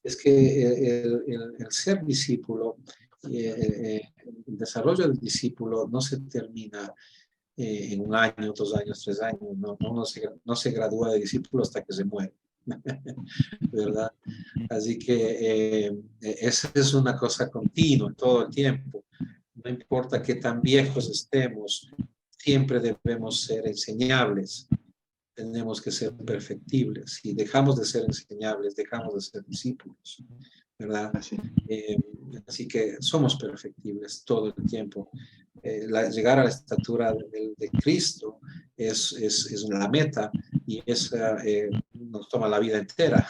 es que el ser discípulo, el desarrollo del discípulo no se termina en 1 año, 2 años, 3 años. No se gradúa de discípulo hasta que se muere. ¿Verdad? Así que esa es una cosa continua todo el tiempo. No importa qué tan viejos estemos, siempre debemos ser enseñables. Tenemos que ser perfectibles. Si dejamos de ser enseñables, dejamos de ser discípulos, ¿verdad? Así que somos perfectibles todo el tiempo. Llegar a la estatura de Cristo es la meta, y esa nos toma la vida entera.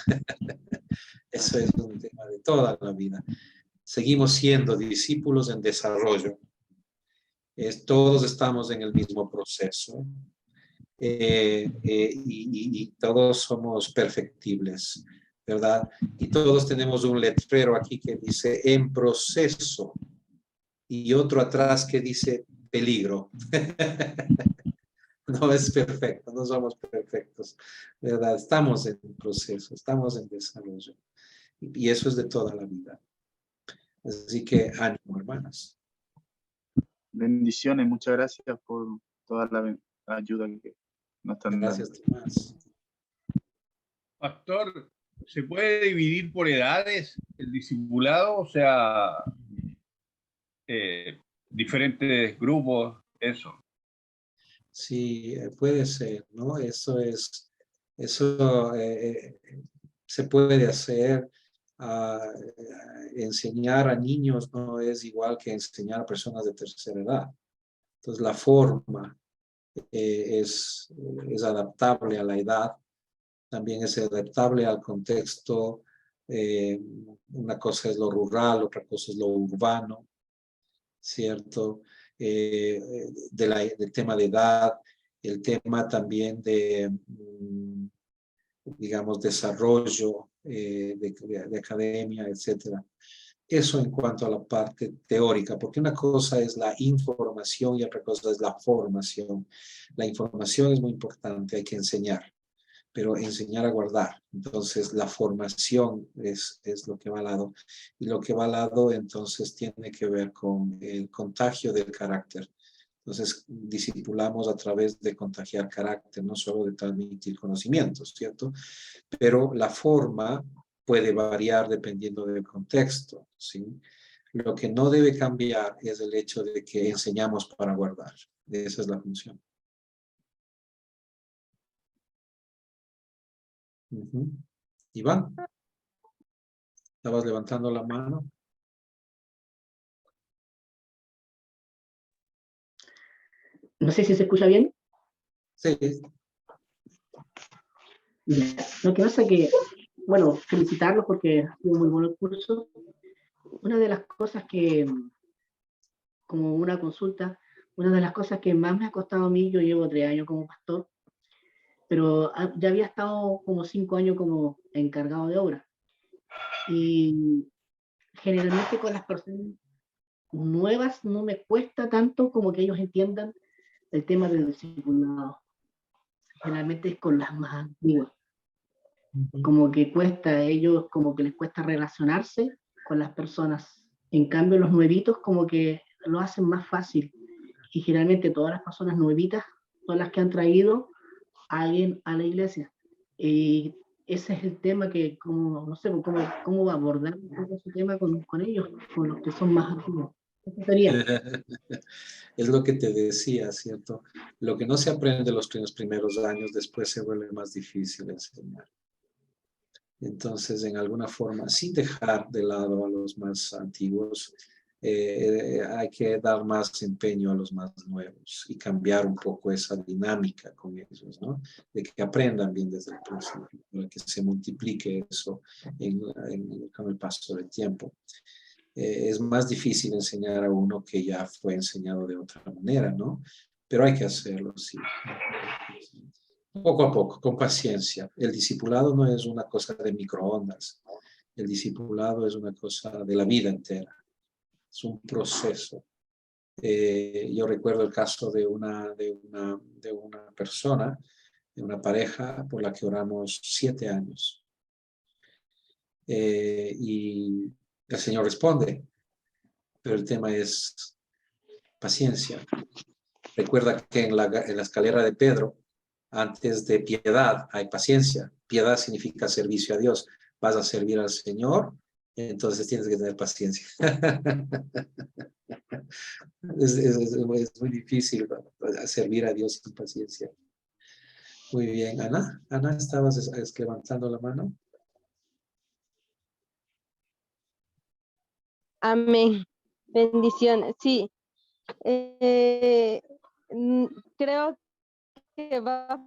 Eso es un tema de toda la vida. Seguimos siendo discípulos en desarrollo. Todos estamos en el mismo proceso. Y todos somos perfectibles, ¿verdad? Y todos tenemos un letrero aquí que dice en proceso y otro atrás que dice peligro. No es perfecto, no somos perfectos, ¿verdad? Estamos en proceso, estamos en desarrollo, y eso es de toda la vida. Así que ánimo, hermanas. Bendiciones, muchas gracias por toda la ayuda que nos están dando. Gracias, Tomás. Pastor, ¿se puede dividir por edades el discipulado? O sea, diferentes grupos, eso. Sí, puede ser, ¿no? Eso se puede hacer. Enseñar a niños no es igual que enseñar a personas de tercera edad. Entonces, la forma es adaptable a la edad, también es adaptable al contexto. Una cosa es lo rural, otra cosa es lo urbano, ¿cierto? Del tema de edad, el tema también de, digamos, desarrollo de academia, etcétera. Eso en cuanto a la parte teórica, porque una cosa es la información y otra cosa es la formación. La información es muy importante, hay que enseñar, pero enseñar a guardar. Entonces, la formación es lo que va al lado. Y lo que va al lado, entonces, tiene que ver con el contagio del carácter. Entonces, discipulamos a través de contagiar carácter, no solo de transmitir conocimientos, ¿cierto? Pero la forma puede variar dependiendo del contexto, ¿sí? Lo que no debe cambiar es el hecho de que enseñamos para guardar. Esa es la función. Iván, ¿estabas levantando la mano? No sé si se escucha bien. Sí. Lo que pasa es que, bueno, felicitarlos porque ha sido muy bueno el curso. Una de las cosas que, como una consulta, una de las cosas que más me ha costado a mí, yo llevo 3 años como pastor, pero ya había estado como 5 años como encargado de obra. Y generalmente con las personas nuevas no me cuesta tanto como que ellos entiendan el tema del discipulado. Generalmente es con las más antiguas. como que cuesta a ellos, como que les cuesta relacionarse con las personas. En cambio, los nuevitos como que lo hacen más fácil. Y generalmente todas las personas nuevitas son las que han traído a alguien a la iglesia. Y ese es el tema que, como, no sé, cómo va a abordar ese tema con ellos, con los que son más antiguos. Eso sería. Es lo que te decía, ¿cierto? Lo que no se aprende los primeros años, después se vuelve más difícil enseñar. Entonces, en alguna forma, sin dejar de lado a los más antiguos, hay que dar más empeño a los más nuevos y cambiar un poco esa dinámica con ellos, ¿no? De que aprendan bien desde el principio, para que se multiplique eso con el paso del tiempo. Es más difícil enseñar a uno que ya fue enseñado de otra manera, ¿no? Pero hay que hacerlo, sí. Poco a poco, con paciencia. El discipulado no es una cosa de microondas. El discipulado es una cosa de la vida entera. Es un proceso. Yo recuerdo el caso de una persona, de una pareja por la que oramos 7 años. Y el Señor responde, pero el tema es paciencia. Recuerda que en la escalera de Pedro, antes de piedad hay paciencia. Piedad significa servicio a Dios. Vas a servir al Señor, entonces tienes que tener paciencia. Es muy difícil servir a Dios sin paciencia. Muy bien, Ana. Ana, ¿estabas levantando la mano? Amén. Bendiciones. Sí. Creo que va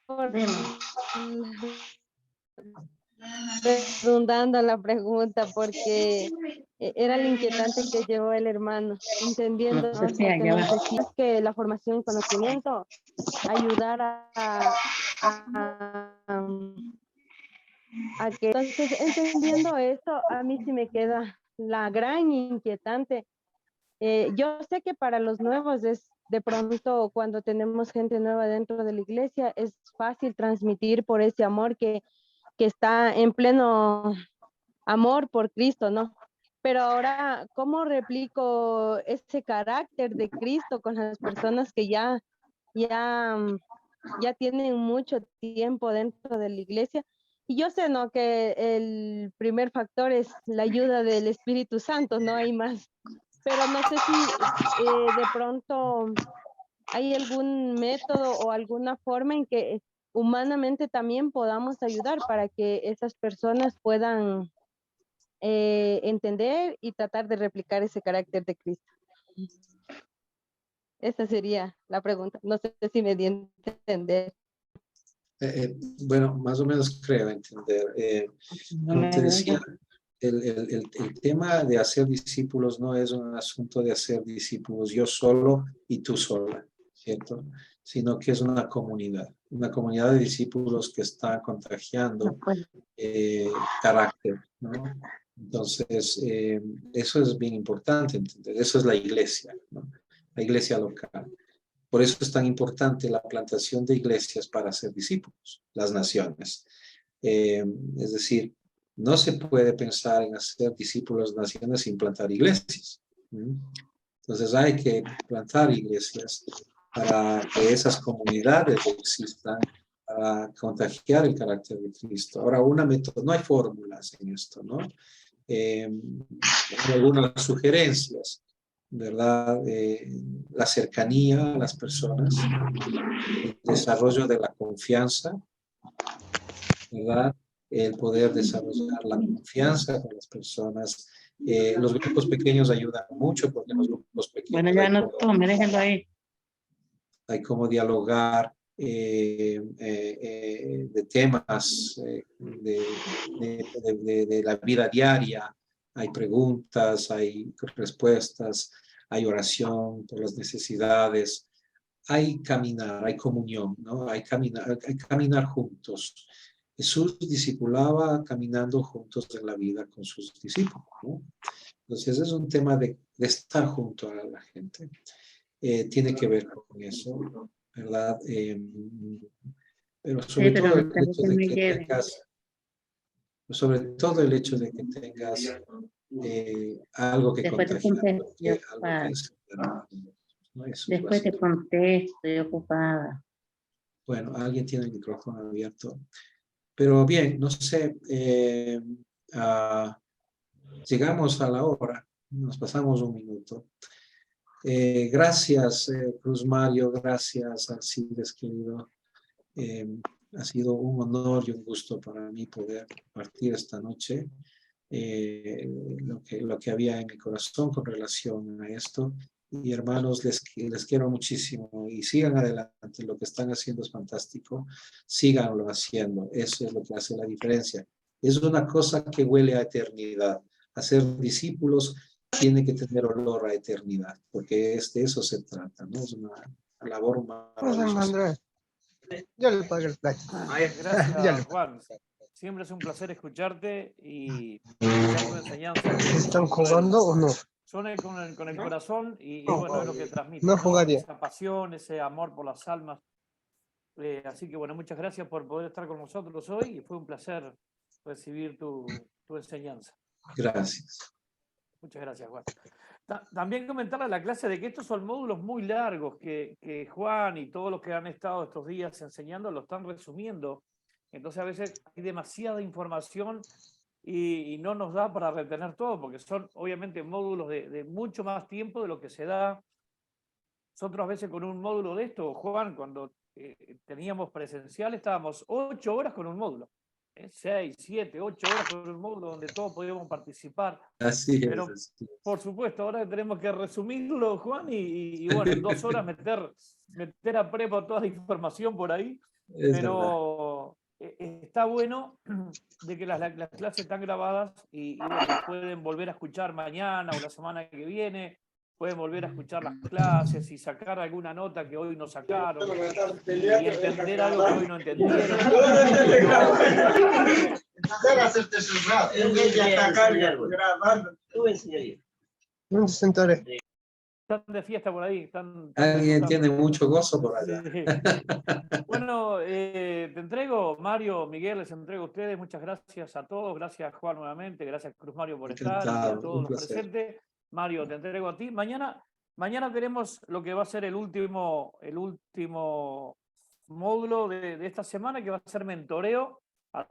por redundando la pregunta porque era lo inquietante que llevó el hermano, entendiendo, ¿no? Que la formación y conocimiento ayudar a que, entonces, entendiendo esto, a mí sí me queda la gran inquietante. Yo sé que para los nuevos es de pronto cuando tenemos gente nueva dentro de la iglesia, es fácil transmitir por ese amor que está en pleno amor por Cristo, ¿no? Pero ahora, ¿cómo replico ese carácter de Cristo con las personas que ya tienen mucho tiempo dentro de la iglesia? Y yo sé, ¿no?, que el primer factor es la ayuda del Espíritu Santo, no hay más. Pero no sé si de pronto hay algún método o alguna forma en que humanamente también podamos ayudar para que esas personas puedan entender y tratar de replicar ese carácter de Cristo. Esa sería la pregunta. No sé si me di a entender. Bueno, más o menos creo entender. Como te decía, el tema de hacer discípulos no es un asunto de hacer discípulos yo solo y tú sola, ¿cierto? Sino que es una comunidad de discípulos que están contagiando carácter, ¿no? Entonces, eso es bien importante entender. Eso es la iglesia, ¿no? La iglesia local. Por eso es tan importante la plantación de iglesias para hacer discípulos, las naciones. Es decir, no se puede pensar en hacer discípulos naciones sin plantar iglesias. Entonces hay que plantar iglesias para que esas comunidades existan, para contagiar el carácter de Cristo. Ahora, no hay fórmulas en esto, ¿no? Hay algunas sugerencias, ¿verdad? La cercanía a las personas, el desarrollo de la confianza, ¿verdad? El poder desarrollar la confianza con las personas. Los grupos pequeños ayudan mucho porque los grupos pequeños... Bueno, ya no tome, déjenlo ahí. Hay como dialogar de temas de la vida diaria. Hay preguntas, hay respuestas, hay oración por las necesidades. Hay caminar, hay comunión, ¿no? Hay caminar juntos. Jesús discipulaba caminando juntos en la vida con sus discípulos, ¿no? Entonces es un tema de estar junto a la gente. Tiene que ver con eso, ¿verdad? Pero sobre Sí, pero todo no el creo hecho que de me que lleve. tengas, sobre todo el hecho de que tengas algo que Después te contagiar, contesto, estoy algo que ocupada. es, ¿no? Eso es Después te básico. contesto, estoy ocupada. Bueno, alguien tiene el micrófono abierto. Pero bien, no sé, llegamos a la hora, nos pasamos un minuto. Gracias, Cruz Mario, gracias, Alcides, querido. Ha sido un honor y un gusto para mí poder compartir esta noche lo que había en mi corazón con relación a esto. Y hermanos, les quiero muchísimo y sigan adelante. Lo que están haciendo es fantástico. Síganlo haciendo. Eso es lo que hace la diferencia. Es una cosa que huele a eternidad. Hacer discípulos tiene que tener olor a eternidad, porque de eso se trata, ¿no? Es una labor maravillosa. Yo le pagué el plato. Gracias, Juan. Siempre es un placer escucharte y escuchar tu enseñanza. ¿Están jugando o no? Suena con el corazón y bueno, es lo que transmite. No jugaría. Esa pasión, ese amor por las almas. Así que bueno, muchas gracias por poder estar con nosotros hoy y fue un placer recibir tu enseñanza. Gracias. Muchas gracias, Juan. También comentar a la clase de que estos son módulos muy largos que Juan y todos los que han estado estos días enseñando lo están resumiendo. Entonces a veces hay demasiada información y no nos da para retener todo, porque son obviamente módulos de mucho más tiempo de lo que se da. Nosotros a veces con un módulo de esto, Juan, cuando teníamos presencial, estábamos 8 horas con un módulo. 6, 7, 8 horas con un módulo donde todos podíamos participar. Así es. Pero, por supuesto, ahora tenemos que resumirlo, Juan, y bueno, en 2 horas meter a prepo toda la información por ahí. Pero está bueno de que las clases están grabadas y bueno, las pueden volver a escuchar mañana o la semana que viene. Pueden volver a escuchar las clases y sacar alguna nota que hoy no sacaron y entender algo que hoy no entendieron. ¿Dónde se sentaré? Están de fiesta por ahí. Alguien tiene mucho gozo por allá. Sí. Bueno, te entrego, Mario, Miguel, les entrego a ustedes. Muchas gracias a todos. Gracias, Juan, nuevamente. Gracias, Cruz Mario, por estar y a todos los presentes. Mario, te entrego a ti. Mañana tenemos lo que va a ser el último módulo de esta semana, que va a ser mentoreo. Así